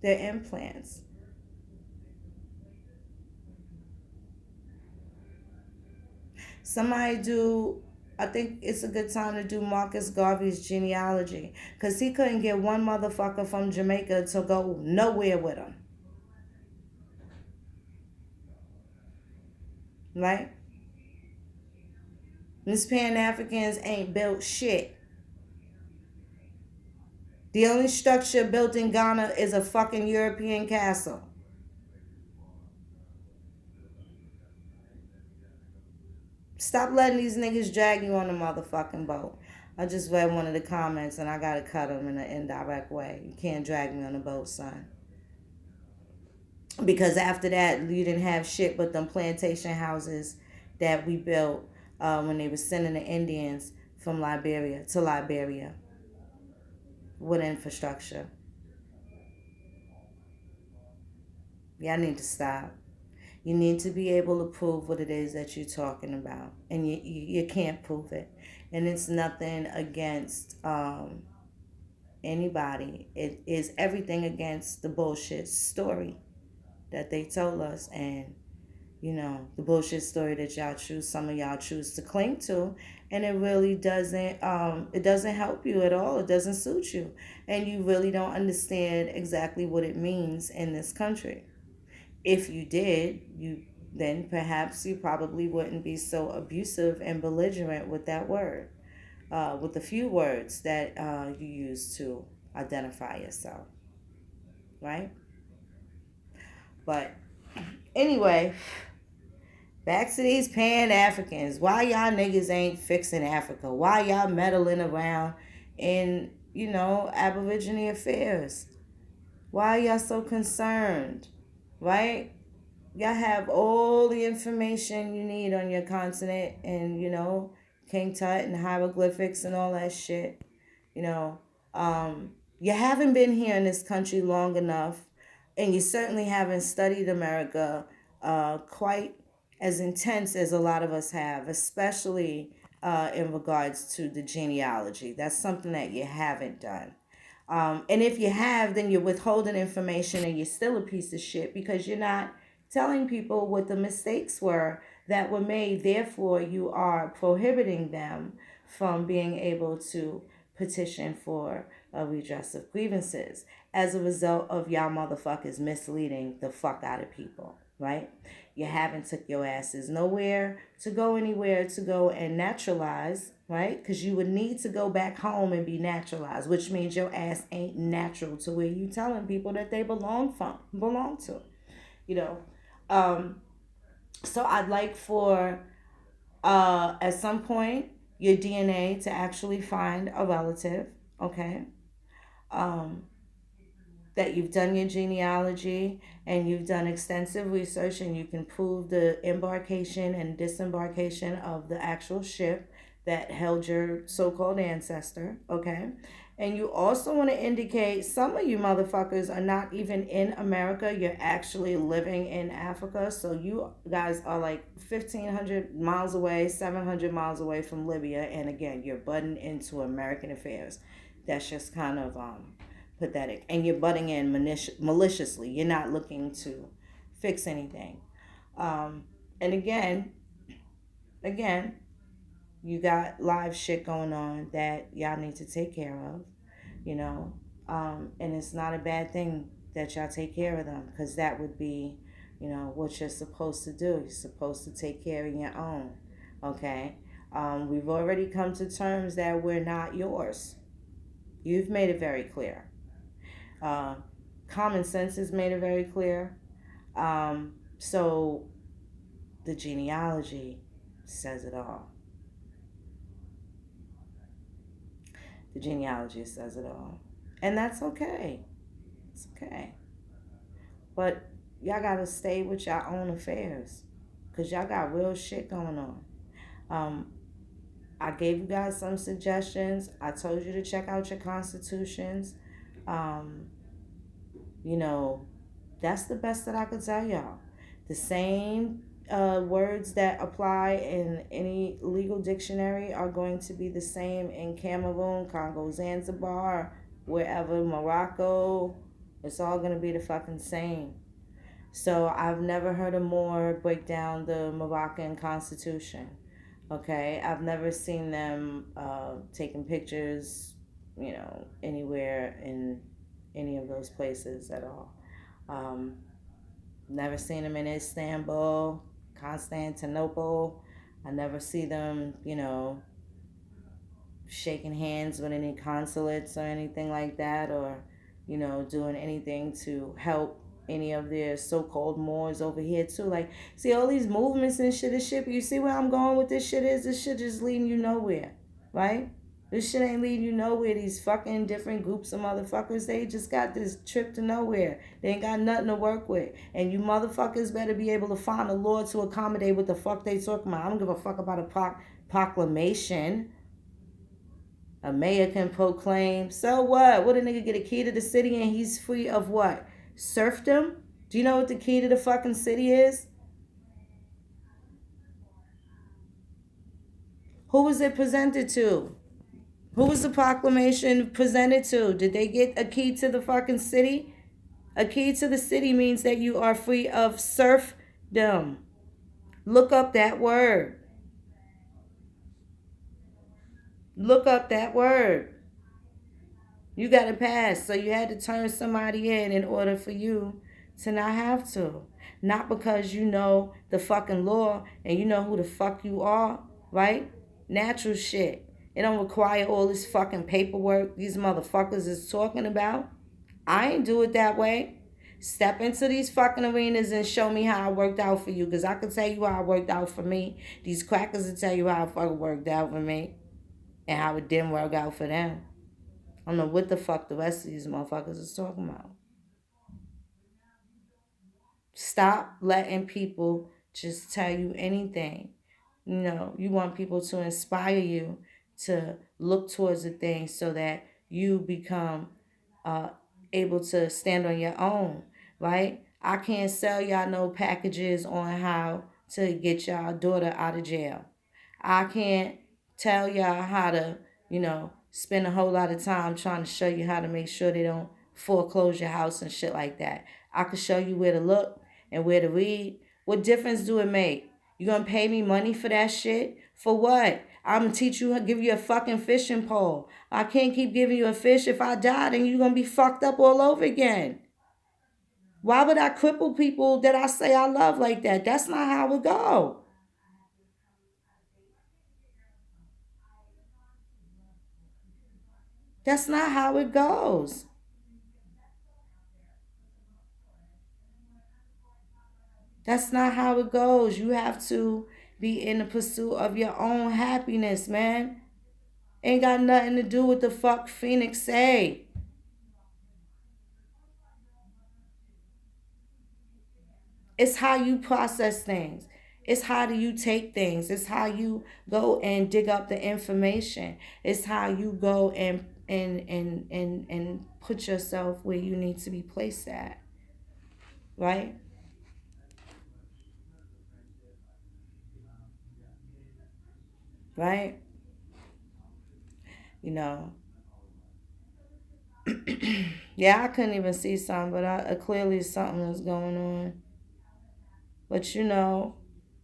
They're implants. Somebody do, I think it's a good time to do Marcus Garvey's genealogy because he couldn't get one motherfucker from Jamaica to go nowhere with him. Right? These Pan-Africans ain't built shit. The only structure built in Ghana is a fucking European castle. Stop letting these niggas drag you on the motherfucking boat. I just read one of the comments and I gotta cut them in an indirect way. You can't drag me on the boat, son. Because after that, you didn't have shit but them plantation houses that we built when they were sending the Indians from Liberia to Liberia with infrastructure. Y'all need to stop. You need to be able to prove what it is that you're talking about. And you can't prove it. And it's nothing against anybody. It is everything against the bullshit story that they told us. And, you know, the bullshit story that some of y'all choose to cling to. And it really it doesn't help you at all. It doesn't suit you. And you really don't understand exactly what it means in this country. If you did, then perhaps you probably wouldn't be so abusive and belligerent with that word, with the few words that you use to identify yourself, right? But anyway, back to these Pan-Africans. Why y'all niggas ain't fixing Africa? Why y'all meddling around in, Aborigine affairs? Why are y'all so concerned? Right? Y'all have all the information you need on your continent and, King Tut and hieroglyphics and all that shit. You know, you haven't been here in this country long enough, and you certainly haven't studied America quite as intense as a lot of us have, especially in regards to the genealogy. That's something that you haven't done. And if you have, then you're withholding information and you're still a piece of shit because you're not telling people what the mistakes were that were made. Therefore, you are prohibiting them from being able to petition for a redress of grievances as a result of y'all motherfuckers misleading the fuck out of people, right? You haven't took your asses nowhere to go anywhere to go and naturalize, right? Because you would need to go back home and be naturalized, which means your ass ain't natural to where you telling people that they belong to, you know. Um, so I'd like for at some point your DNA to actually find a relative, okay? Um, that you've done your genealogy and you've done extensive research and you can prove the embarkation and disembarkation of the actual ship that held your so-called ancestor, okay? And you also want to indicate some of you motherfuckers are not even in America. You're actually living in Africa. So you guys are like 1,500 miles away, 700 miles away from Libya. And again, you're butting into American affairs. That's just kind of pathetic. And you're butting in maliciously. You're not looking to fix anything. And again, you got live shit going on that y'all need to take care of, you know. And it's not a bad thing that y'all take care of them because that would be, what you're supposed to do. You're supposed to take care of your own, okay? We've already come to terms that we're not yours. You've made it very clear. Uh, Common sense has made it very clear. So the genealogy says it all. The genealogy says it all. And that's okay. It's okay. But y'all gotta stay with your own affairs. Because y'all got real shit going on. Um, I gave you guys some suggestions. I told you to check out your constitutions. Um, you know, that's the best that I could tell y'all. The same words that apply in any legal dictionary are going to be the same in Cameroon, Congo, Zanzibar, wherever, Morocco. It's all going to be the fucking same. So I've never heard a Moor break down the Moroccan constitution. Okay, I've never seen them taking pictures, anywhere in any of those places at all. Um, Never seen them in Istanbul, Constantinople. I never see them, shaking hands with any consulates or anything like that, or, doing anything to help any of their so-called Moors over here too. Like, see all these movements and shit is shit. But you see where I'm going with this shit is? This shit is leading you nowhere, right? This shit ain't leading you nowhere. These fucking different groups of motherfuckers, they just got this trip to nowhere. They ain't got nothing to work with. And you motherfuckers better be able to find a law to accommodate what the fuck they talking about. I don't give a fuck about a proclamation. A mayor can proclaim. So what? What a nigga get a key to the city and he's free of what? Serfdom? Do you know what the key to the fucking city is? Who was it presented to? Who was the proclamation presented to? Did they get a key to the fucking city? A key to the city means that you are free of serfdom. Look up that word. Look up that word. You got to pass. So you had to turn somebody in order for you to not have to. Not because you know the fucking law and you know who the fuck you are, right? Natural shit. It don't require all this fucking paperwork these motherfuckers is talking about. I ain't do it that way. Step into these fucking arenas and show me how it worked out for you. Because I can tell you how it worked out for me. These crackers will tell you how it fucking worked out for me. And how it didn't work out for them. I don't know what the fuck the rest of these motherfuckers is talking about. Stop letting people just tell you anything. You want people to inspire you to look towards the things so that you become uh, able to stand on your own, right? I can't sell y'all no packages on how to get y'all daughter out of jail. I can't tell y'all how to, spend a whole lot of time trying to show you how to make sure they don't foreclose your house and shit like that. I can show you where to look and where to read. What difference do it make? You gonna pay me money for that shit? For what? I'm gonna teach you, give you a fucking fishing pole. I can't keep giving you a fish. If I die, then you're gonna be fucked up all over again. Why would I cripple people that I say I love like that? That's not how it go. That's not how it goes. That's not how it goes. You have to be in the pursuit of your own happiness, man. Ain't got nothing to do with the fuck Phoenix say. It's how you process things. It's how do you take things. It's how you go and dig up the information. It's how you go and put yourself where you need to be placed at. Right? Right? You know. Yeah, I couldn't even see something, but clearly something was going on. But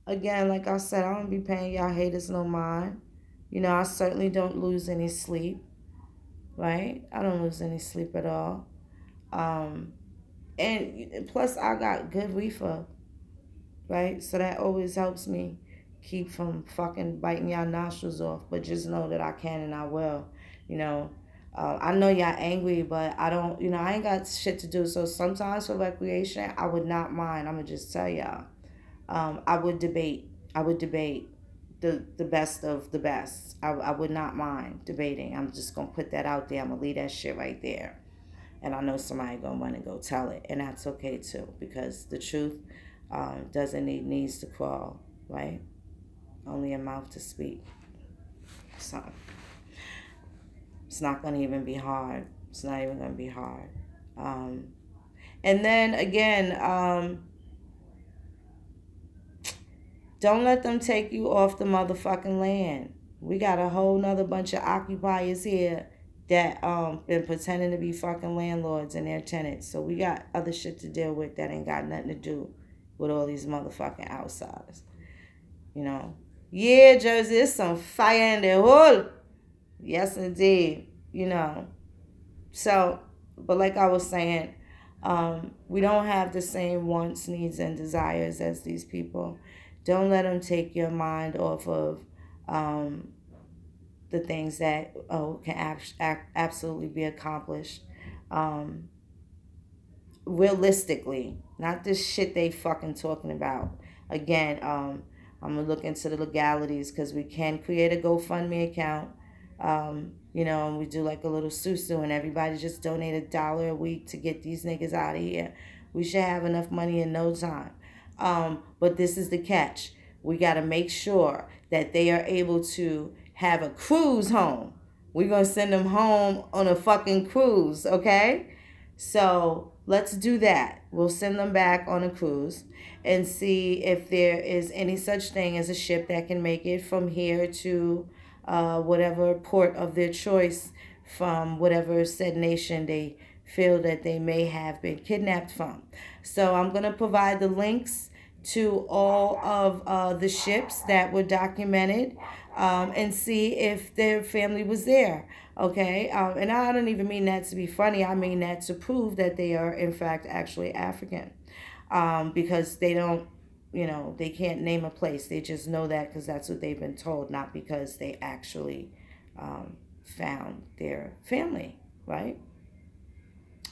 again, like I said, I don't be paying y'all haters no mind. I certainly don't lose any sleep, right? I don't lose any sleep at all. Um, and plus, I got good reefer, right? So that always helps me keep from fucking biting y'all nostrils off. But just know that I can and I will. You know, I know y'all angry, but I don't. I ain't got shit to do. So sometimes for recreation, I would not mind. I'm gonna just tell y'all. I would debate. I would debate the best of the best. I would not mind debating. I'm just gonna put that out there. I'm gonna leave that shit right there. And I know somebody gonna want to go tell it, and that's okay too, because the truth doesn't need knees to crawl, right? Only a mouth to speak. So it's not gonna even be hard. It's not even gonna be hard. Um, and then again, don't let them take you off the motherfucking land. We got a whole nother bunch of occupiers here that been pretending to be fucking landlords and their tenants. So we got other shit to deal with that ain't got nothing to do with all these motherfucking outsiders. You know. Yeah, Jersey, there's some fire in the hole. Yes, indeed. So, but like I was saying, we don't have the same wants, needs, and desires as these people. Don't let them take your mind off of um, the things that can absolutely be accomplished um, realistically, not this shit they fucking talking about. Again, I'm gonna look into the legalities because we can create a GoFundMe account. And we do like a little susu and everybody just donate $1 a week to get these niggas out of here. We should have enough money in no time. But this is the catch. We got to make sure that they are able to have a cruise home. We're going to send them home on a fucking cruise, okay? So let's do that. We'll send them back on a cruise and see if there is any such thing as a ship that can make it from here to whatever port of their choice from whatever said nation they feel that they may have been kidnapped from. So I'm going to provide the links to all of the ships that were documented and see if their family was there. Okay, and I don't even mean that to be funny. I mean that to prove that they are in fact actually African, because they don't, they can't name a place. They just know that because that's what they've been told, not because they actually found their family, right?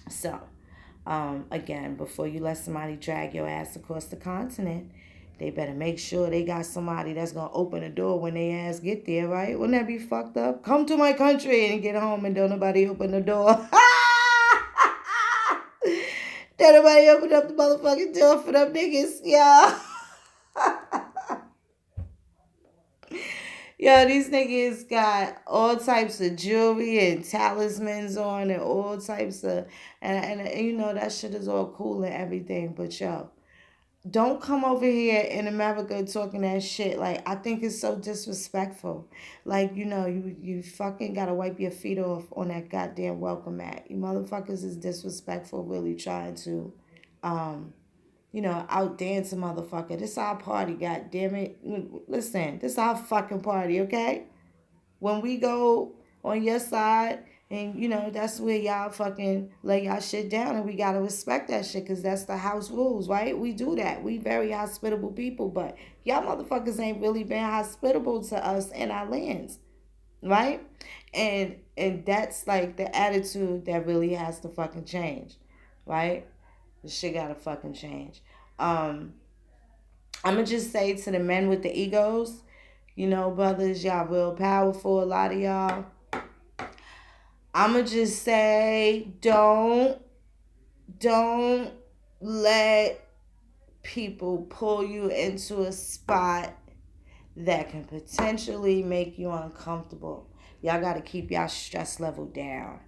So, again, before you let somebody drag your ass across the continent, they better make sure they got somebody that's gonna open the door when they ass get there, right? Wouldn't that be fucked up? Come to my country and get home and don't nobody open the door. Don't nobody open up the motherfucking door for them niggas, yeah. Yo, these niggas got all types of jewelry and talismans on and all types of and you know that shit is all cool and everything, but yo, don't come over here in America talking that shit. Like, I think it's so disrespectful. Like, you know, you fucking gotta wipe your feet off on that goddamn welcome mat. You motherfuckers is disrespectful, really trying to, um, outdance a motherfucker. This our party, goddamn it. Listen, this our fucking party, okay? When we go on your side, and that's where y'all fucking lay y'all shit down, and we gotta respect that shit because that's the house rules, right? We do that. We very hospitable people, but y'all motherfuckers ain't really been hospitable to us in our lands, right? And that's like the attitude that really has to fucking change, right? The shit gotta fucking change. Um, I'm gonna just say to the men with the egos, brothers, y'all real powerful. A lot of y'all. I'm gonna just say, don't let people pull you into a spot that can potentially make you uncomfortable. Y'all got to keep y'all stress level down.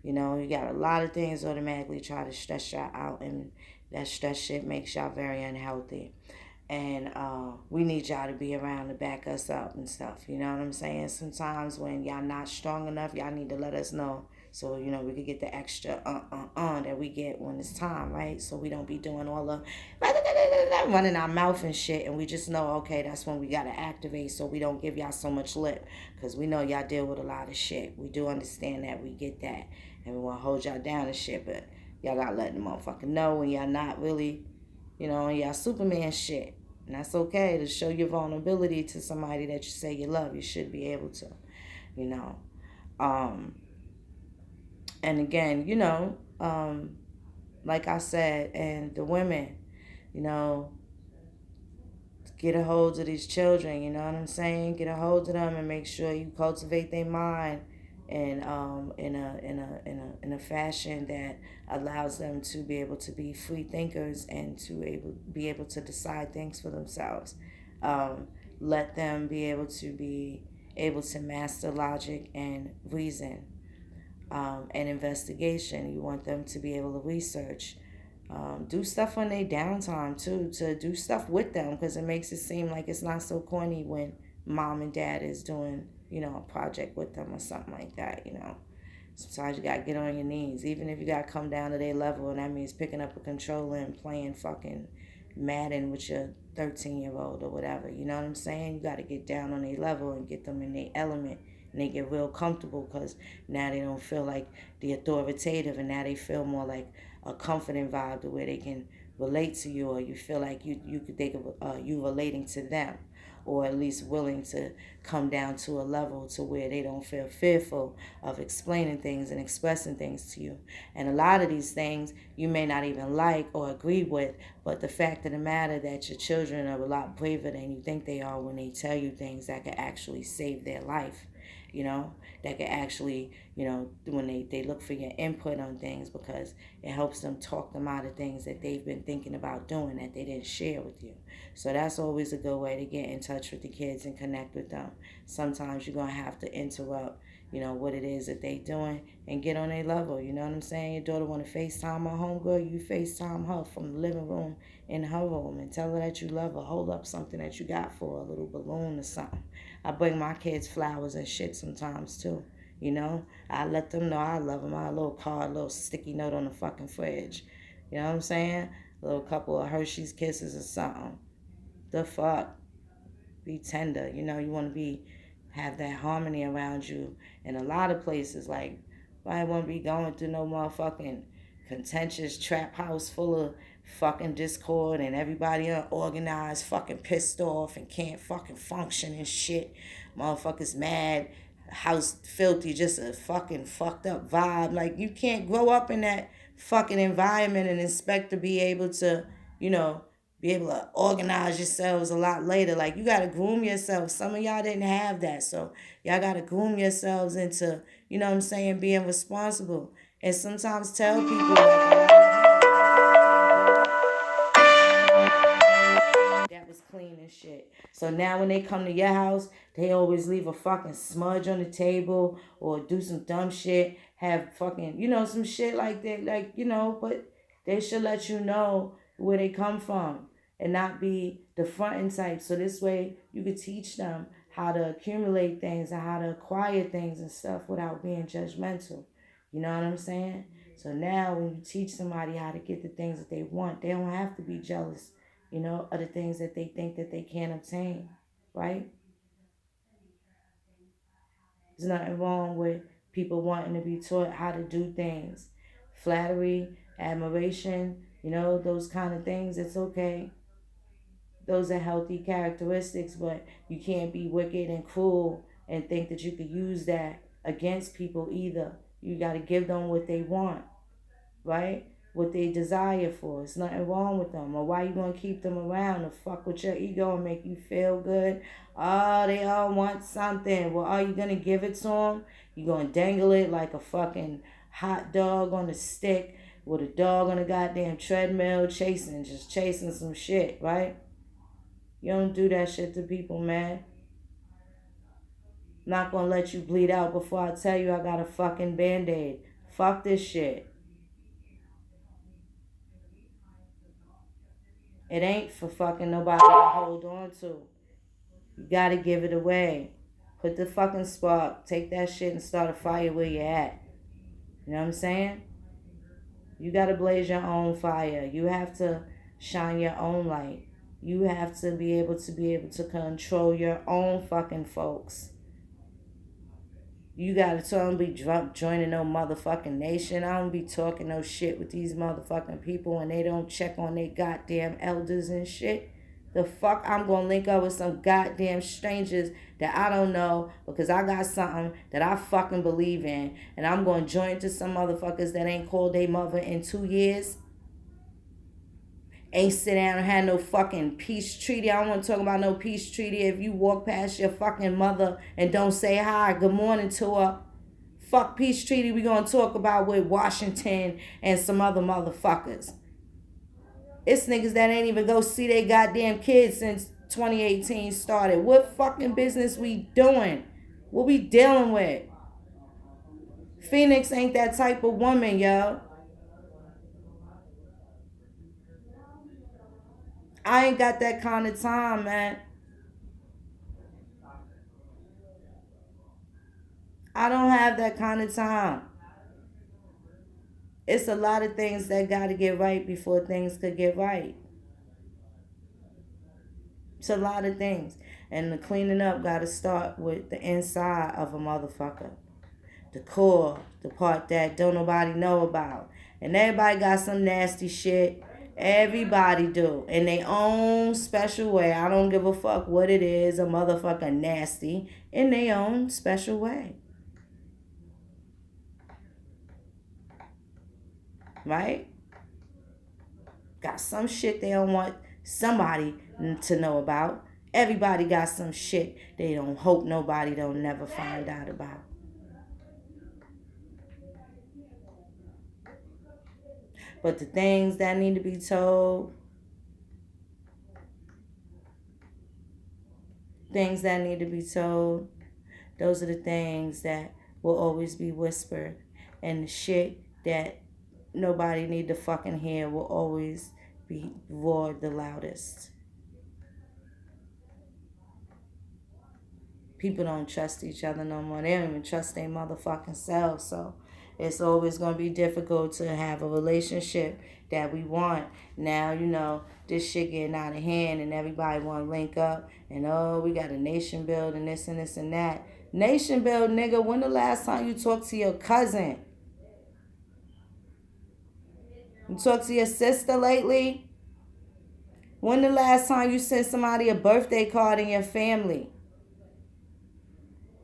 You got a lot of things automatically try to stress y'all out, and that stress shit makes y'all very unhealthy. And we need y'all to be around to back us up and stuff. You know what I'm saying? Sometimes when y'all not strong enough, y'all need to let us know so we could get the extra that we get when it's time, right? So we don't be doing all the running our mouth and shit, and we just know, okay, that's when we gotta activate, so we don't give y'all so much lip, because we know y'all deal with a lot of shit. We do understand that, we get that, and we want to hold y'all down and shit, but y'all gotta let the motherfucker know when y'all not really, y'all Superman shit. And that's okay to show your vulnerability to somebody that you say you love. You should be able to, you know. Um, and again, like I said, and the women, you know, get a hold of these children, you know what I'm saying? Get a hold of them and make sure you cultivate their mind and in a fashion that allows them to be able to be free thinkers and to be able to decide things for themselves. Um, Let them be able to master logic and reason, and investigation. You want them to be able to research. Do stuff on their downtime too, to do stuff with them, because it makes it seem like it's not so corny when mom and dad is doing, a project with them or something like that. Sometimes you gotta get on your knees, even if you gotta come down to their level, and that means picking up a controller and playing fucking Madden with your 13-year-old or whatever. You know what I'm saying? You gotta get down on their level and get them in their element, and they get real comfortable because now they don't feel like the authoritative, and now they feel more like a comforting vibe to where they can relate to you, or you feel like you relating to them, or at least willing to come down to a level to where they don't feel fearful of explaining things and expressing things to you. And a lot of these things you may not even like or agree with, but the fact of the matter that your children are a lot braver than you think they are when they tell you things that could actually save their life, that could actually, when they look for your input on things, because it helps them talk them out of things that they've been thinking about doing that they didn't share with you. So that's always a good way to get in touch with the kids and connect with them. Sometimes you're going to have to interrupt, what it is that they doing, and get on their level. You know what I'm saying? Your daughter want to FaceTime her homegirl, you FaceTime her from the living room in her room and tell her that you love her. Hold up something that you got for her, a little balloon or something. I bring my kids flowers and shit sometimes too. I let them know I love them. I a little card, a little sticky note on the fucking fridge. You know what I'm saying? A little couple of Hershey's Kisses or something. The fuck? Be tender. You want to have that harmony around you. In a lot of places, like, I won't be going through no motherfucking contentious trap house full of fucking discord and everybody unorganized, fucking pissed off and can't fucking function and shit. Motherfuckers mad, house filthy, just a fucking fucked up vibe. Like, you can't grow up in that fucking environment and expect to be able to, you know, be able to organize yourselves a lot later. Like, you got to groom yourself. Some of y'all didn't have that. So y'all got to groom yourselves into, being responsible. And sometimes tell people, like, and shit. So now when they come to your house, they always leave a fucking smudge on the table or do some dumb shit, have fucking, some shit like that, but they should let you know where they come from and not be the fronting type. So this way you could teach them how to accumulate things and how to acquire things and stuff without being judgmental. You know what I'm saying? So now when you teach somebody how to get the things that they want, they don't have to be jealous, of the things that they think that they can't obtain, right? There's nothing wrong with people wanting to be taught how to do things. Flattery, admiration, those kind of things, it's okay. Those are healthy characteristics, but you can't be wicked and cruel and think that you could use that against people either. You got to give them what they want, right? What they desire for. It's nothing wrong with them. Or why you gonna keep them around to fuck with your ego and make you feel good? Oh, they all want something. Well, are you gonna give it to them? You gonna dangle it like a fucking hot dog on a stick with a dog on a goddamn treadmill just chasing some shit, right? You don't do that shit to people, man. I'm not gonna let you bleed out before I tell you I got a fucking band-aid. Fuck this shit. It ain't for fucking nobody to hold on to. You gotta give it away. Put the fucking spark. Take that shit and start a fire where you at. You know what I'm saying? You gotta blaze your own fire. You have to shine your own light. You have to be able to control your own fucking folks. You gotta tell them be drunk joining no motherfucking nation. I don't be talking no shit with these motherfucking people and they don't check on their goddamn elders and shit. The fuck I'm gonna link up with some goddamn strangers that I don't know because I got something that I fucking believe in and I'm gonna join to some motherfuckers that ain't called their mother in 2 years. Ain't sit down and had no fucking peace treaty. I don't want to talk about no peace treaty if you walk past your fucking mother and don't say hi, good morning to her. Fuck peace treaty we gonna talk about with Washington and some other motherfuckers. It's niggas that ain't even go see their goddamn kids since 2018 started. What fucking business we doing? What we dealing with? Phoenix ain't that type of woman, yo. I ain't got that kind of time, man. I don't have that kind of time. It's a lot of things that got to get right before things could get right. It's a lot of things. And the cleaning up got to start with the inside of a motherfucker. The core, the part that don't nobody know about. And everybody got some nasty shit. Everybody do. In their own special way. I don't give a fuck what it is. A motherfucker nasty. In their own special way. Right? Got some shit they don't want somebody to know about. Everybody got some shit they don't hope nobody don't never find out about. But the things that need to be told, things that need to be told, those are the things that will always be whispered. And the shit that nobody need to fucking hear will always be roared the loudest. People don't trust each other no more. They don't even trust their motherfucking selves. So it's always going to be difficult to have a relationship that we want. Now, this shit getting out of hand and everybody want to link up. And, oh, we got a nation build and this and that. Nation build, nigga. When the last time you talked to your cousin? You talked to your sister lately? When the last time you sent somebody a birthday card in your family?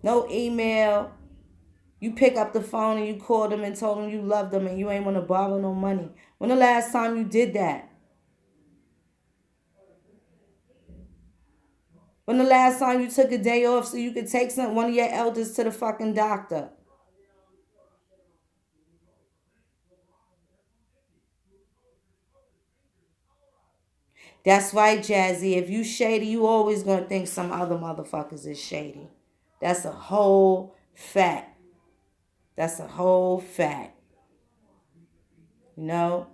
No email. You pick up the phone and you called them and told them you loved them and you ain't want to borrow no money. When the last time you did that? When the last time you took a day off so you could take one of your elders to the fucking doctor? That's right, Jazzy. If you shady, you always gonna think some other motherfuckers is shady. That's a whole fact. That's a whole fact. You know?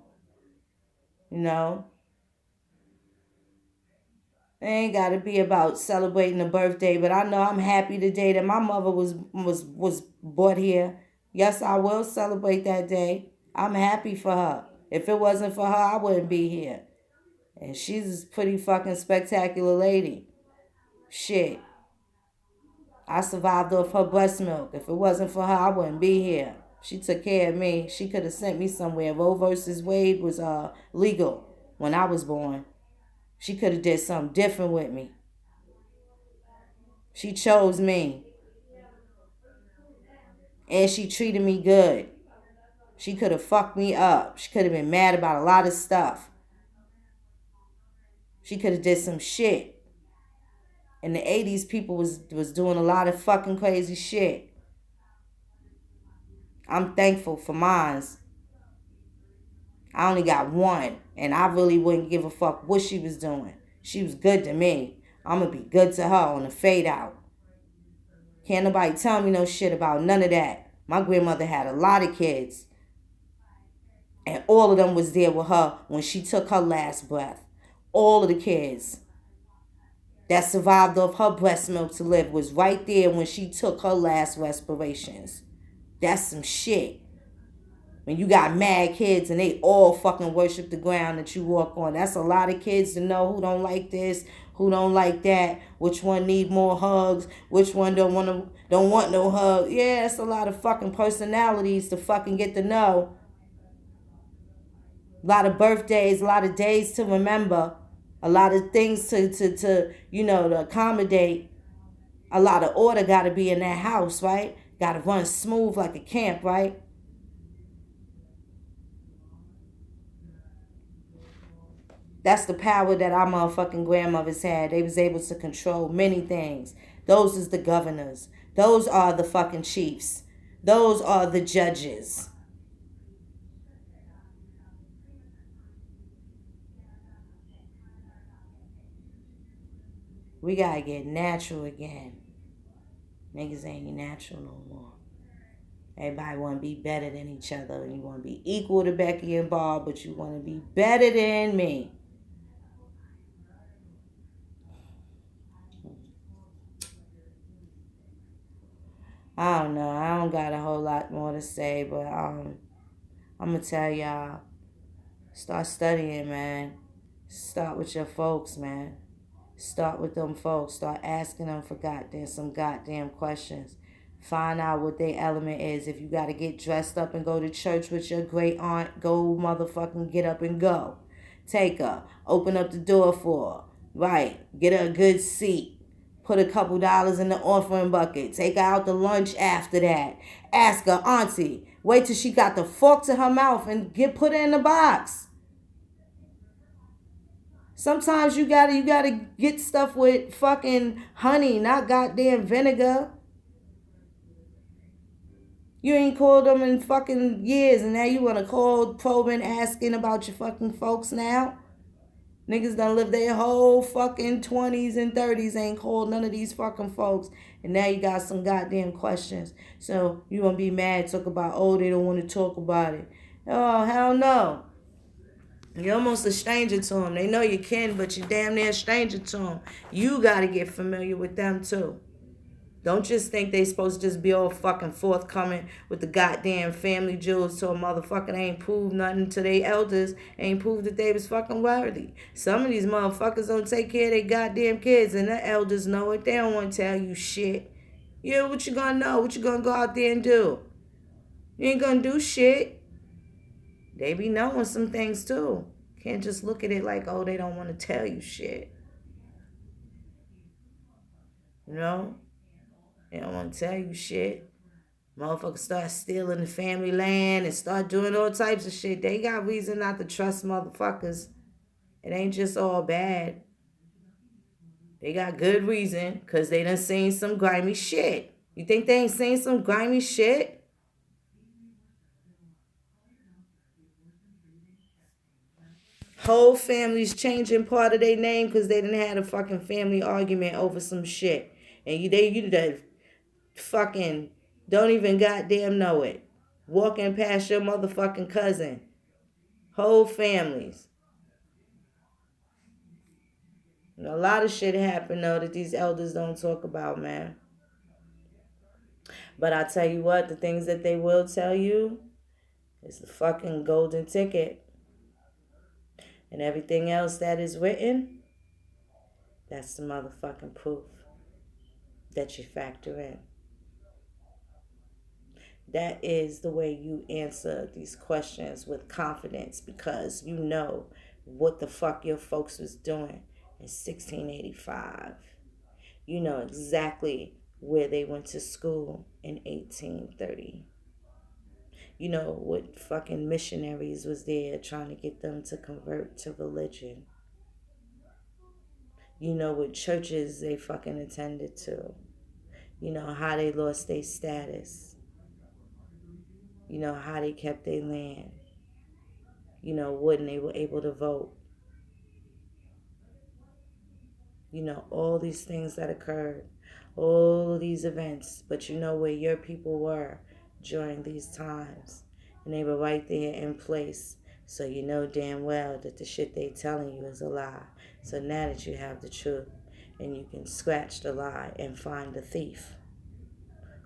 You know? It ain't gotta be about celebrating a birthday, but I know I'm happy today that my mother was brought here. Yes, I will celebrate that day. I'm happy for her. If it wasn't for her, I wouldn't be here. And she's a pretty fucking spectacular lady. Shit. I survived off her breast milk. If it wasn't for her, I wouldn't be here. She took care of me. She could have sent me somewhere. Roe versus Wade was legal when I was born. She could have did something different with me. She chose me. And she treated me good. She could have fucked me up. She could have been mad about a lot of stuff. She could have did some shit. In the 80s, people was doing a lot of fucking crazy shit. I'm thankful for mines. I only got one, and I really wouldn't give a fuck what she was doing. She was good to me. I'm gonna be good to her on the fade out. Can't nobody tell me no shit about none of that. My grandmother had a lot of kids, and all of them was there with her when she took her last breath. All of the kids that survived off her breast milk to live was right there when she took her last respirations. That's some shit. When you got mad kids and they all fucking worship the ground that you walk on. That's a lot of kids to know who don't like this, who don't like that, which one need more hugs, which one don't want no hug. Yeah, that's a lot of fucking personalities to fucking get to know. A lot of birthdays, a lot of days to remember, a lot of things to accommodate. A lot of order got to be in that house, right? Got to run smooth like a camp, right? That's the power that our motherfucking grandmothers had. They was able to control many things. Those is the governors. Those are the fucking chiefs. Those are the judges. We gotta get natural again. Niggas ain't natural no more. Everybody want to be better than each other. You want to be equal to Becky and Bob, but you want to be better than me. I don't know. I don't got a whole lot more to say, but I'm gonna tell y'all, start studying, man. Start with your folks, man. Start with them folks. Start asking them for some goddamn questions. Find out what their element is. If you got to get dressed up and go to church with your great aunt, go motherfucking get up and go. Take her. Open up the door for her. Right. Get her a good seat. Put a couple dollars in the offering bucket. Take her out to lunch after that. Ask her, auntie, wait till she got the fork to her mouth and put her in the box. Sometimes you gotta get stuff with fucking honey, not goddamn vinegar. You ain't called them in fucking years, and now you wanna call probing, asking about your fucking folks now? Niggas done lived their whole fucking 20s and 30s, ain't called none of these fucking folks. And now you got some goddamn questions. So you gonna be mad, talk about, oh, they don't wanna talk about it. Oh, hell no. You're almost a stranger to them. They know you can, but you're damn near a stranger to them. You got to get familiar with them too. Don't just think they supposed to just be all fucking forthcoming with the goddamn family jewels to a motherfucker ain't proved nothing to their elders, ain't proved that they was fucking worthy. Some of these motherfuckers don't take care of their goddamn kids, and their elders know it. They don't want to tell you shit. Yeah, what you gonna know? What you gonna go out there and do? You ain't gonna do shit. They be knowing some things too. Can't just look at it like, oh, they don't want to tell you shit. You know? They don't want to tell you shit. Motherfuckers start stealing the family land and start doing all types of shit. They got reason not to trust motherfuckers. It ain't just all bad. They got good reason because they done seen some grimy shit. You think they ain't seen some grimy shit? Whole families changing part of their name because they didn't had a fucking family argument over some shit. And you that fucking don't even goddamn know it. Walking past your motherfucking cousin. Whole families. And a lot of shit happened though that these elders don't talk about, man. But I tell you what, the things that they will tell you is the fucking golden ticket. And everything else that is written, that's the motherfucking proof that you factor in. That is the way you answer these questions with confidence because you know what the fuck your folks was doing in 1685. You know exactly where they went to school in 1830. You know what fucking missionaries was there trying to get them to convert to religion. You know what churches they fucking attended to. You know how they lost their status. You know how they kept their land. You know when they were able to vote. You know all these things that occurred. All of these events. But you know where your people were during these times. And they were right there in place. So you know damn well that the shit they telling you is a lie. So now that you have the truth and you can scratch the lie and find the thief,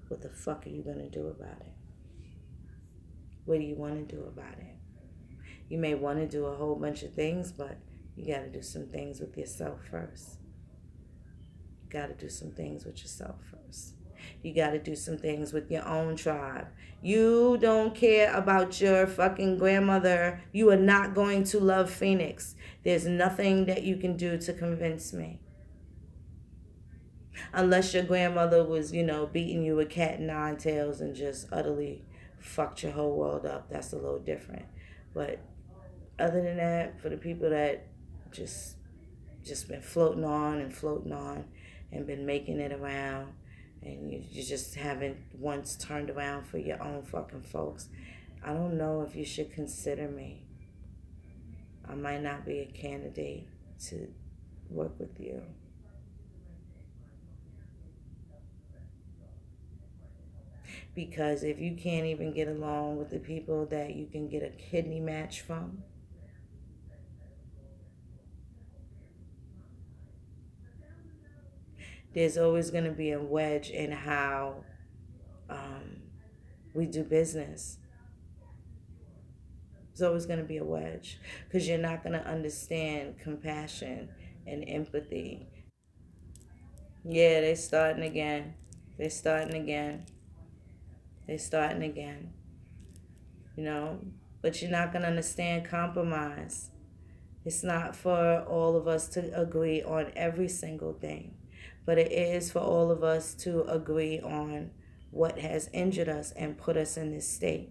what the fuck are you going to do about it? What do you want to do about it? You may want to do a whole bunch of things, but you got to do some things with yourself first. You got to do some things with yourself first. You got to do some things with your own tribe. You don't care about your fucking grandmother. You are not going to love Phoenix. There's nothing that you can do to convince me. Unless your grandmother was, beating you with cat and nine tails and just utterly fucked your whole world up. That's a little different. But other than that, for the people that just been floating on and been making it around and you just haven't once turned around for your own fucking folks, I don't know if you should consider me. I might not be a candidate to work with you. Because if you can't even get along with the people that you can get a kidney match from, there's always going to be a wedge in how we do business. There's always going to be a wedge because you're not going to understand compassion and empathy. Yeah, they starting again. They starting again. They starting again. You know, but you're not going to understand compromise. It's not for all of us to agree on every single thing, but it is for all of us to agree on what has injured us and put us in this state.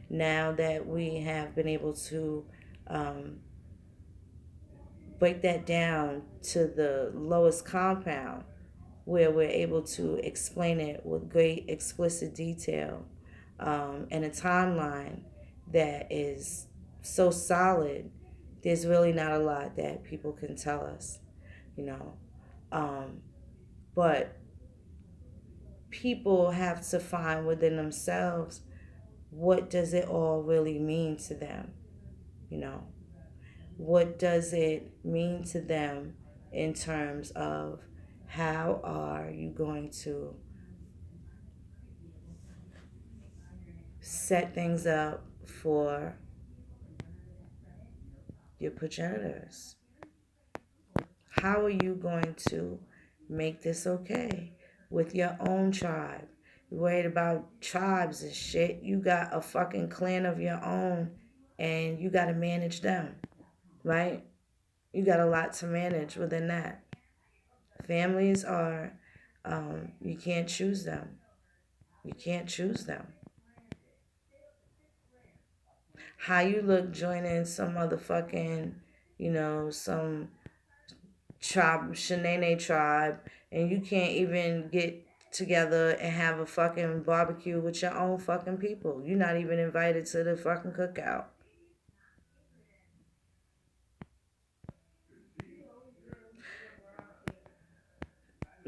Now that we have been able to break that down to the lowest compound, where we're able to explain it with great explicit detail and a timeline that is so solid, there's really not a lot that people can tell us, you know. Um, but people have to find within themselves what does it all really mean to them, you know. What does it mean to them in terms of how are you going to set things up for your progenitors? How are you going to make this okay with your own tribe? You're worried about tribes and shit. You got a fucking clan of your own and you got to manage them, right? You got a lot to manage within that. Families are, you can't choose them. You can't choose them. How you look joining some motherfucking, some tribe, Shanae tribe, and you can't even get together and have a fucking barbecue with your own fucking people. You're not even invited to the fucking cookout.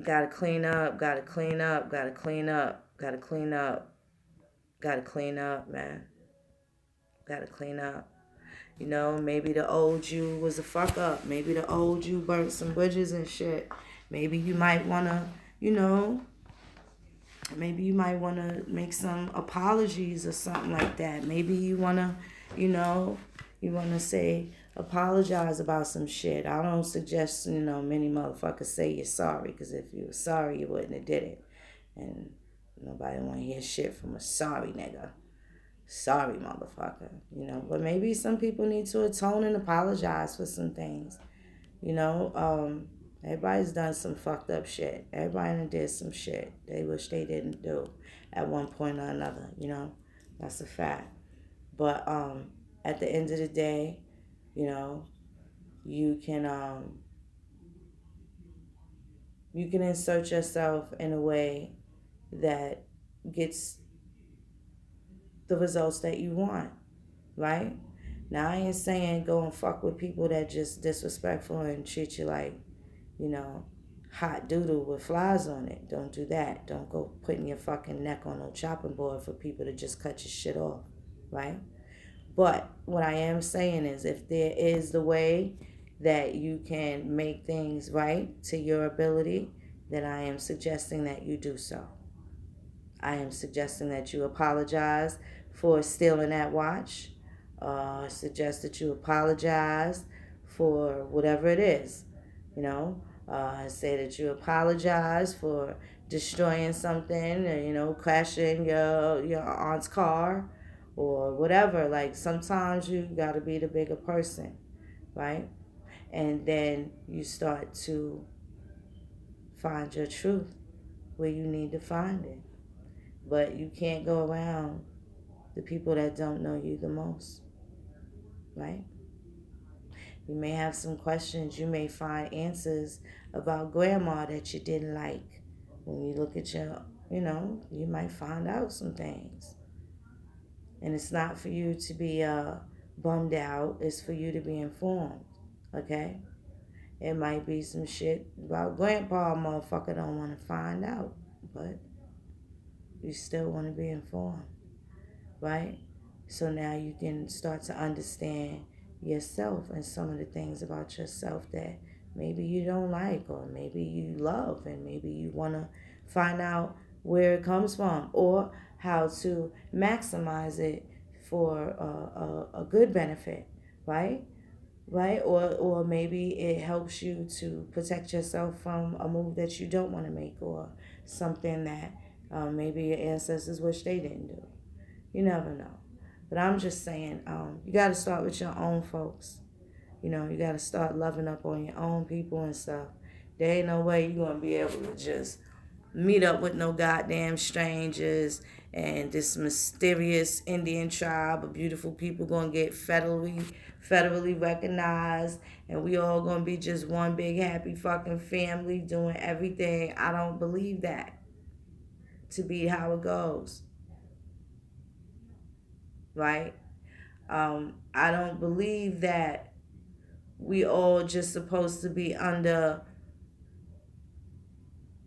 Gotta clean up, gotta clean up, gotta clean up, gotta clean up, gotta clean up, man. Gotta clean up. You know, maybe the old you was a fuck up. Maybe the old you burnt some bridges and shit. Maybe you might wanna, you know, maybe you might wanna make some apologies or something like that. Maybe you wanna, you know, you wanna say apologize about some shit. I don't suggest, many motherfuckers say you're sorry, because if you were sorry, you wouldn't have did it. And nobody wanna hear shit from a sorry nigga. Sorry, motherfucker. But maybe some people need to atone and apologize for some things. Everybody's done some fucked up shit. Everybody done did some shit they wish they didn't do at one point or another. That's a fact. But at the end of the day, you know, you can you can insert yourself in a way that gets the results that you want, right? Now I ain't saying go and fuck with people that just disrespectful and treat you like, you know, hot doodle with flies on it. Don't do that. Don't go putting your fucking neck on no chopping board for people to just cut your shit off, right? But what I am saying is, if there is the way that you can make things right to your ability, then I am suggesting that you do so. I am suggesting that you apologize for stealing that watch. Suggest that you apologize for whatever it is. Say that you apologize for destroying something, or, crashing your aunt's car or whatever. Like, sometimes you got to be the bigger person, right? And then you start to find your truth where you need to find it. But you can't go around the people that don't know you the most, right? You may have some questions. You may find answers about grandma that you didn't like. When you look at you might find out some things. And it's not for you to be bummed out. It's for you to be informed, okay? It might be some shit about grandpa a motherfucker don't want to find out. But you still want to be informed, right? So now you can start to understand yourself and some of the things about yourself that maybe you don't like, or maybe you love, and maybe you want to find out where it comes from, or how to maximize it for a good benefit, right? Right? Or maybe it helps you to protect yourself from a move that you don't want to make, or something that maybe your ancestors wish they didn't do. You never know. But I'm just saying, you got to start with your own folks. You got to start loving up on your own people and stuff. There ain't no way you're going to be able to just meet up with no goddamn strangers, and this mysterious Indian tribe of beautiful people going to get federally recognized, and we all going to be just one big happy fucking family doing everything. I don't believe that to be how it goes, right? I don't believe that we all just supposed to be under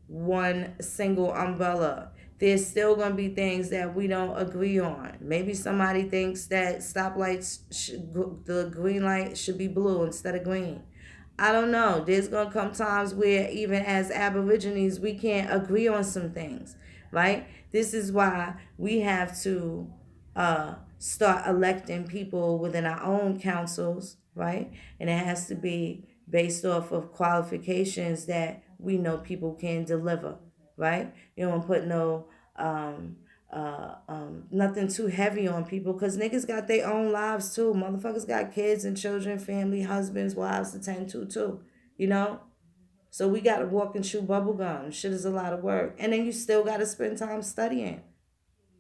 one single umbrella. There's still going to be things that we don't agree on. Maybe somebody thinks that the green light should be blue instead of green. I don't know. There's going to come times where even as Aborigines, we can't agree on some things, right? This is why we have to start electing people within our own councils, right? And it has to be based off of qualifications that we know people can deliver, right? You don't put no nothing too heavy on people, because niggas got their own lives too. Motherfuckers got kids and children, family, husbands, wives to tend to too, you know? So we got to walk and chew bubble gum. Shit is a lot of work. And then you still got to spend time studying.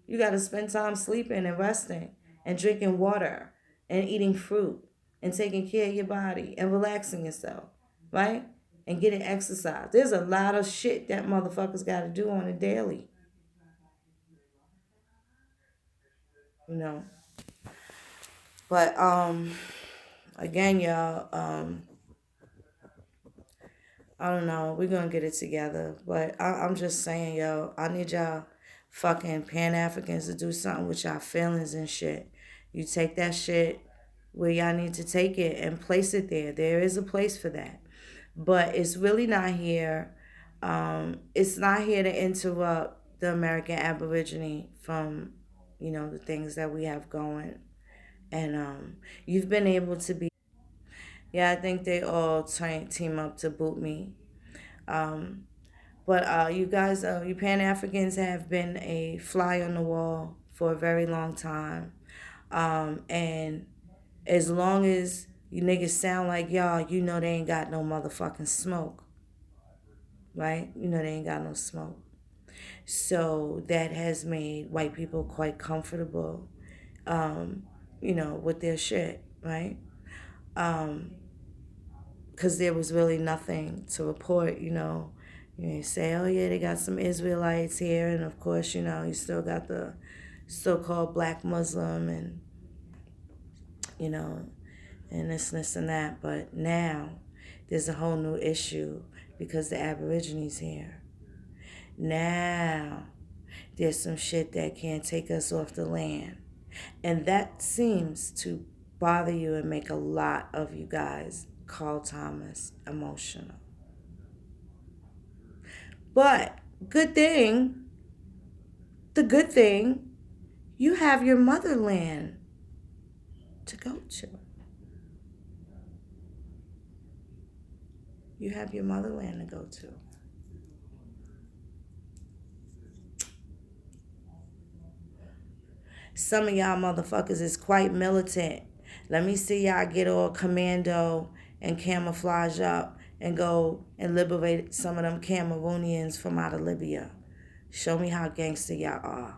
You got to spend time sleeping and resting and drinking water and eating fruit and taking care of your body and relaxing yourself, right? And getting exercise. There's a lot of shit that motherfuckers got to do on a daily, you know. But again, y'all, I don't know. We're gonna get it together. But I'm just saying, yo, I need y'all fucking Pan Africans to do something with y'all feelings and shit. You take that shit where y'all need to take it and place it there. There is a place for that. But it's really not here. It's not here to interrupt the American Aborigine from, the things that we have going. And you've been able to be. Yeah, I think they all team up to boot me. Um, but you guys, you Pan Africans have been a fly on the wall for a very long time. And as long as you niggas sound like y'all, you know they ain't got no motherfucking smoke, right? You know they ain't got no smoke. So that has made white people quite comfortable, um, with their shit, right? Um, because there was really nothing to report, You say, oh yeah, they got some Israelites here, and of course, you still got the so-called black Muslim, and you know, and this and that. But now there's a whole new issue because the Aborigines here. Now there's some shit that can't take us off the land, and that seems to bother you and make a lot of you guys, Carl Thomas, emotional. But the good thing, you have your motherland to go to. You have your motherland to go to. Some of y'all motherfuckers is quite militant. Let me see y'all get all commando and camouflage up and go and liberate some of them Cameroonians from out of Libya. Show me how gangster y'all are.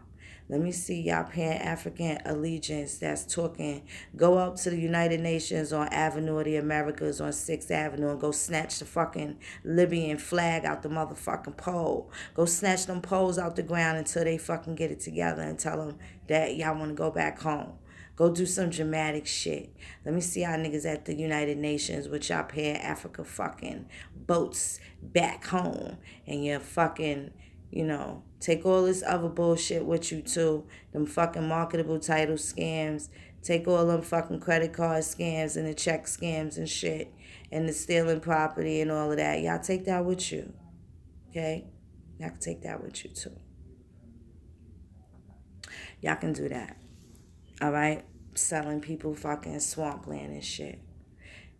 Let me see y'all Pan-African allegiance that's talking. Go up to the United Nations on Avenue of the Americas on 6th Avenue and go snatch the fucking Libyan flag out the motherfucking pole. Go snatch them poles out the ground until they fucking get it together and tell them that y'all want to go back home. Go do some dramatic shit. Let me see y'all niggas at the United Nations with y'all Pan-Africa fucking boats back home and your fucking take all this other bullshit with you too. Them fucking marketable title scams. Take all them fucking credit card scams and the check scams and shit. And the stealing property and all of that. Y'all take that with you. Okay? Y'all can take that with you too. Y'all can do that. Alright? Selling people fucking swampland and shit.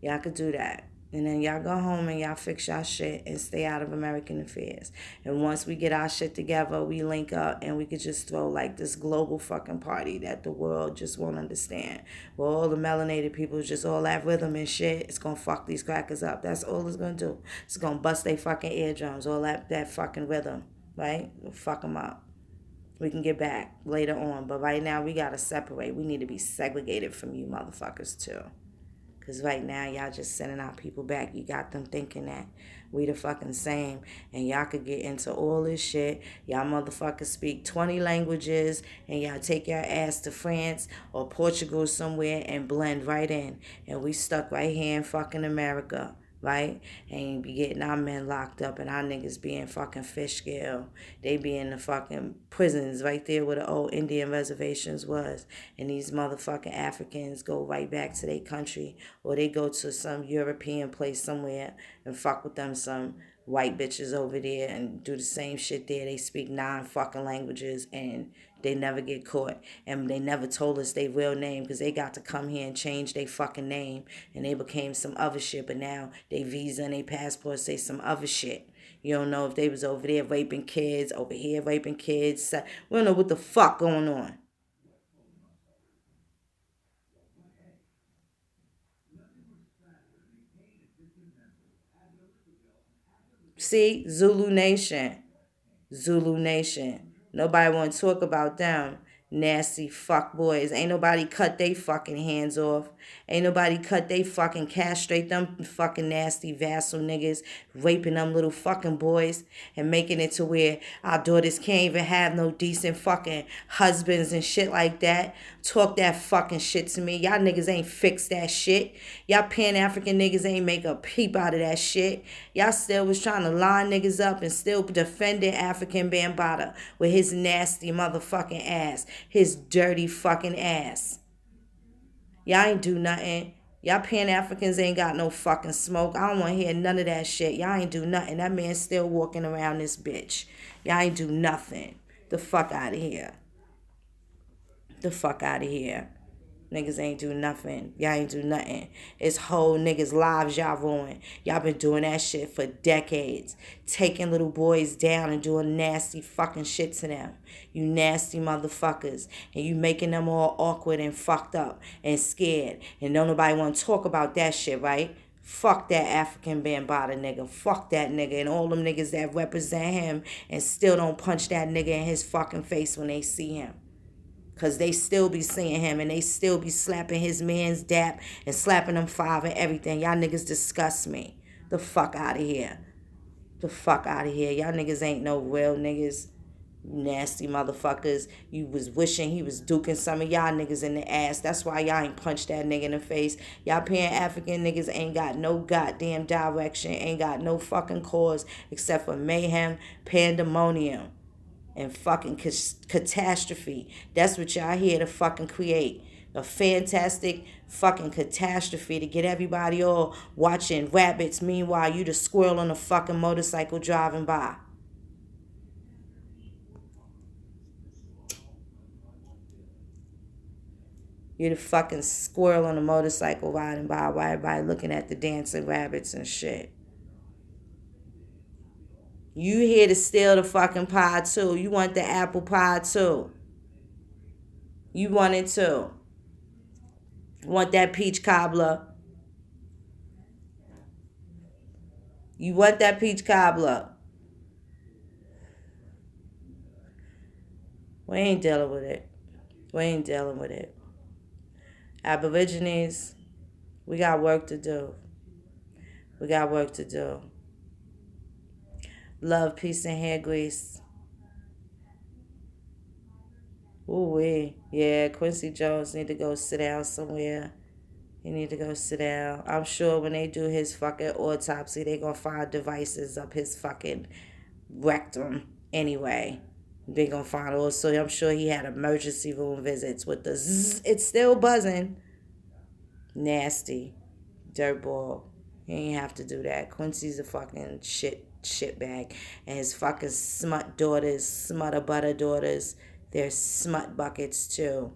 Y'all could do that. And then y'all go home and y'all fix y'all shit and stay out of American affairs. And once we get our shit together, we link up and we could just throw like this global fucking party that the world just won't understand. Where all the melanated people just all that rhythm and shit. It's gonna fuck these crackers up. That's all it's gonna do. It's gonna bust their fucking eardrums. All that fucking rhythm. Right? We'll fuck them up. We can get back later on. But right now we gotta separate. We need to be segregated from you motherfuckers too. Because right now, y'all just sending out people back. You got them thinking that we the fucking same. And y'all could get into all this shit. Y'all motherfuckers speak 20 languages. And y'all take your ass to France or Portugal somewhere and blend right in. And we stuck right here in fucking America. Right? And be getting our men locked up and our niggas being fucking fish scale. They be in the fucking prisons right there where the old Indian reservations was. And these motherfucking Africans go right back to their country or they go to some European place somewhere and fuck with them some white bitches over there and do the same shit there. They speak 9 fucking languages and they never get caught. And they never told us their real name because they got to come here and change their fucking name and they became some other shit. But now they visa and they passport say some other shit. You don't know if they was over there raping kids, over here raping kids. We don't know what the fuck going on. See, Zulu Nation. Zulu Nation. Nobody want to talk about them. Nasty fuck boys. Ain't nobody cut they fucking hands off. Ain't nobody cut they fucking castrate them fucking nasty vassal niggas, raping them little fucking boys and making it to where our daughters can't even have no decent fucking husbands and shit like that. Talk that fucking shit to me. Y'all niggas ain't fixed that shit. Y'all Pan-African niggas ain't make a peep out of that shit. Y'all still was trying to line niggas up and still defending African Bambaataa with his nasty motherfucking ass. His dirty fucking ass. Y'all ain't do nothing. Y'all Pan-Africans ain't got no fucking smoke. I don't want to hear none of that shit. Y'all ain't do nothing. That man's still walking around this bitch. Y'all ain't do nothing. The fuck out of here. The fuck out of here. Niggas ain't do nothing. Y'all ain't do nothing. It's whole niggas' lives y'all ruined. Y'all been doing that shit for decades. Taking little boys down and doing nasty fucking shit to them. You nasty motherfuckers. And you making them all awkward and fucked up and scared. And don't nobody want to talk about that shit, right? Fuck that African Bambaataa nigga. Fuck that nigga and all them niggas that represent him and still don't punch that nigga in his fucking face when they see him. Because they still be seeing him and they still be slapping his man's dap and slapping them five and everything. Y'all niggas disgust me. The fuck out of here. The fuck out of here. Y'all niggas ain't no real niggas. Nasty motherfuckers. You was wishing he was duking some of y'all niggas in the ass. That's why y'all ain't punched that nigga in the face. Y'all Pan-African niggas ain't got no goddamn direction. Ain't got no fucking cause except for mayhem, pandemonium, and fucking catastrophe. That's what y'all here to fucking create. A fantastic fucking catastrophe to get everybody all watching rabbits. Meanwhile, you the squirrel on a fucking motorcycle driving by. You're the fucking squirrel on a motorcycle riding by while everybody looking at the dancing rabbits and shit. You here to steal the fucking pie too. You want the apple pie too. You want it too. Want that peach cobbler. You want that peach cobbler. We ain't dealing with it. We ain't dealing with it. Aborigines, we got work to do. We got work to do. Love, peace, and hair grease. Ooh-wee. Yeah, Quincy Jones need to go sit down somewhere. He need to go sit down. I'm sure when they do his fucking autopsy, they gonna find devices up his fucking rectum anyway. They gonna find also, I'm sure he had emergency room visits with the zzz. It's still buzzing. Nasty. Dirtball. He ain't have to do that. Quincy's a fucking shit bag. And his fucking smut daughters, smutter butter daughters, they're smut buckets too.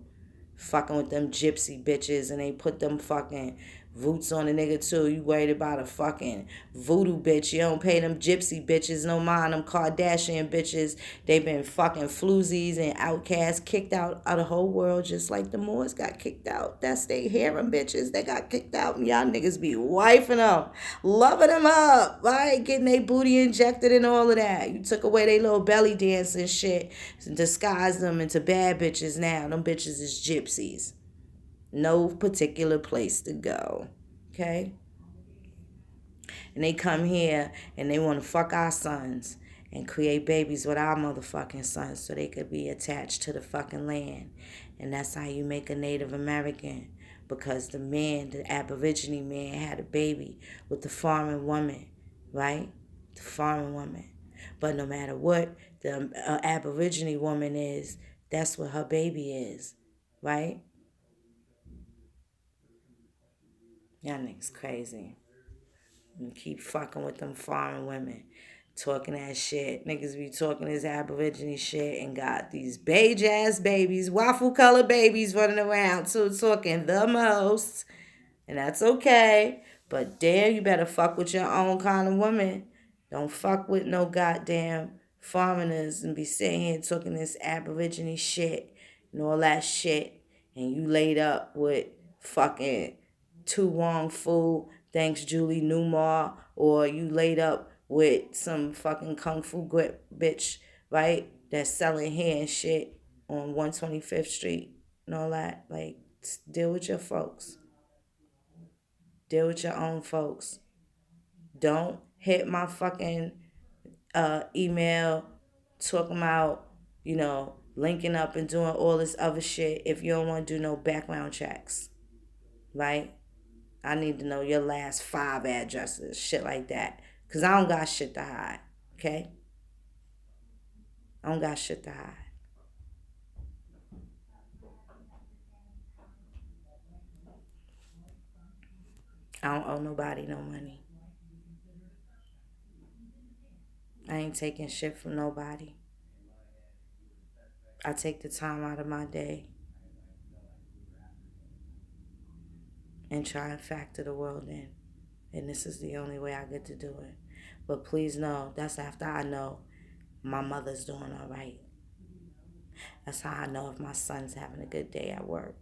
Fucking with them gypsy bitches and they put them fucking roots on a nigga too. You worried about a fucking voodoo bitch. You don't pay them gypsy bitches no mind. Them Kardashian bitches. They been fucking floozies and outcasts, kicked out of the whole world just like the Moors got kicked out. That's they harem bitches. They got kicked out and y'all niggas be wifing them, loving them up, right? Getting their booty injected and all of that. You took away their little belly dance and shit and disguised them into bad bitches now. Them bitches is gypsies. No particular place to go. Okay? And they come here and they want to fuck our sons and create babies with our motherfucking sons so they could be attached to the fucking land. And that's how you make a Native American. Because the man, the Aborigine man, had a baby with the farming woman, right? The farming woman. But no matter what the Aborigine woman is, that's what her baby is, right? Y'all niggas crazy. And keep fucking with them foreign women. Talking that shit. Niggas be talking this Aborigine shit and got these beige ass babies, waffle color babies running around too, talking the most. And that's okay. But damn, you better fuck with your own kind of woman. Don't fuck with no goddamn foreigners and be sitting here talking this Aborigine shit and all that shit. And you laid up with fucking Tu Wong Fu, thanks Julie Newmar, or you laid up with some fucking kung fu grip bitch, right? That's selling hair and shit. on 125th Street and all that. Like, deal with your folks. Deal with your own folks. Don't hit my fucking email talking about, linking up and doing all this other shit if you don't want to do no background checks, right? I need to know your last five addresses, shit like that. Because I don't got shit to hide, okay? I don't got shit to hide. I don't owe nobody no money. I ain't taking shit from nobody. I take the time out of my day and try and factor the world in. And this is the only way I get to do it. But please know, that's after I know my mother's doing all right. That's how I know if my son's having a good day at work.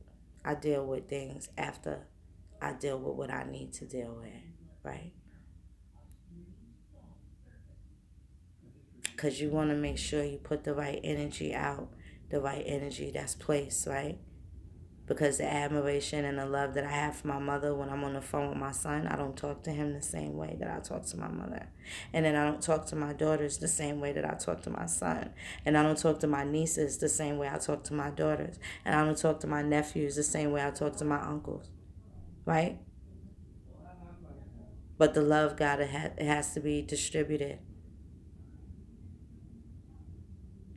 I deal with things after I deal with what I need to deal with, right? Because you want to make sure you put the right energy out, the right energy that's placed, right? Because the admiration and the love that I have for my mother when I'm on the phone with my son, I don't talk to him the same way that I talk to my mother. And then I don't talk to my daughters the same way that I talk to my son. And I don't talk to my nieces the same way I talk to my daughters. And I don't talk to my nephews the same way I talk to my uncles, right? But the love, God, it has to be distributed.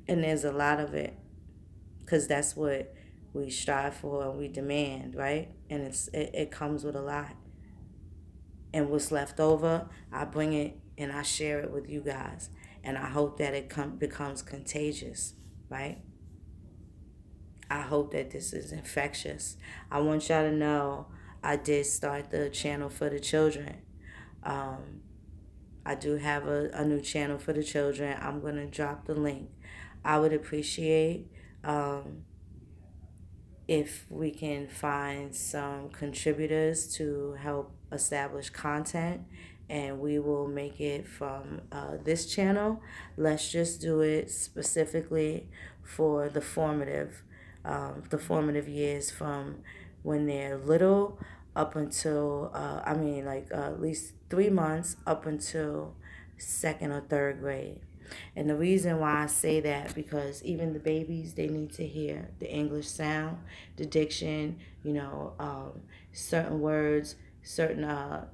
And there's a lot of it. Because that's what we strive for and we demand, right? And it comes with a lot. And what's left over, I bring it and I share it with you guys. And I hope that it becomes contagious, right? I hope that this is infectious. I want y'all to know I did start the channel for the children. Um, I do have a new channel for the children. I'm going to drop the link. I would appreciate if we can find some contributors to help establish content, and we will make it from this channel. Let's just do it specifically for the formative years from when they're little up until at least 3 months up until second or third grade. And the reason why I say that, because even the babies, they need to hear the English sound, the diction, certain words, certain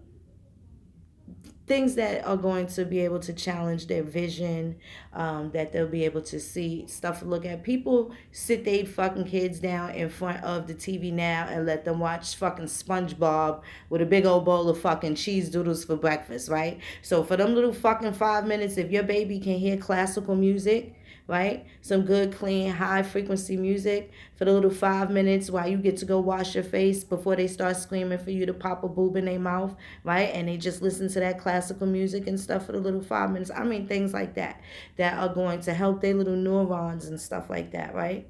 things that are going to be able to challenge their vision, that they'll be able to see stuff to look at. People sit they fucking kids down in front of the TV now and let them watch fucking SpongeBob with a big old bowl of fucking cheese doodles for breakfast, right? So for them little fucking 5 minutes, if your baby can hear classical music, right? Some good, clean, high frequency music for the little 5 minutes while you get to go wash your face before they start screaming for you to pop a boob in their mouth, right? And they just listen to that classical music and stuff for the little 5 minutes. I mean, things like that that are going to help their little neurons and stuff like that, right?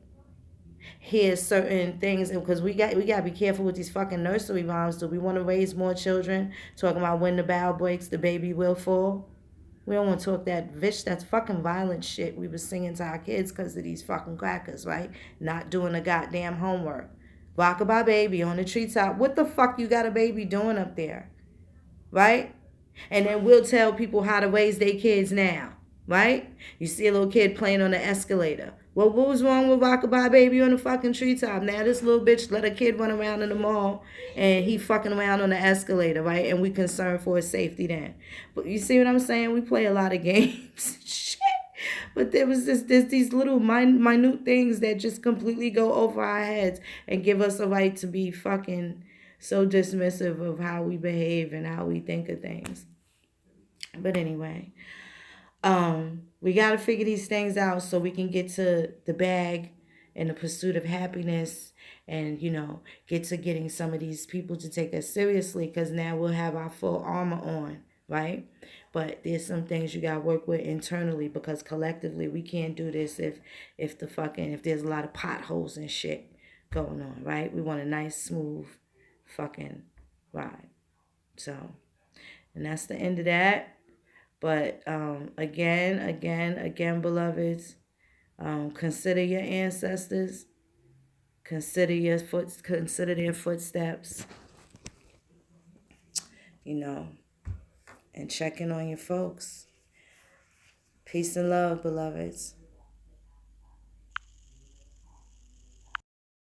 Hear certain things, because we got to be careful with these fucking nursery rhymes. Do we want to raise more children talking about when the bow breaks, the baby will fall? We don't want to talk that's fucking violent shit we was singing to our kids because of these fucking crackers, right? Not doing the goddamn homework. Rockabye baby on the treetop. What the fuck you got a baby doing up there, right? And then we'll tell people how to raise their kids now, right? You see a little kid playing on the escalator. Well, what was wrong with Rockabye Baby on the fucking treetop? Now this little bitch let a kid run around in the mall and he fucking around on the escalator, right? And we concerned for his safety then. But you see what I'm saying? We play a lot of games. Shit. But there's these little minute things that just completely go over our heads and give us a right to be fucking so dismissive of how we behave and how we think of things. But anyway, we got to figure these things out so we can get to the bag and the pursuit of happiness, and get to getting some of these people to take us seriously, because now we'll have our full armor on, right? But there's some things you got to work with internally, because collectively we can't do this if there's a lot of potholes and shit going on, right? We want a nice smooth fucking ride. So, and that's the end of that. But again, beloveds, Consider your ancestors. Consider their footsteps. You know, and check in on your folks. Peace and love, beloveds.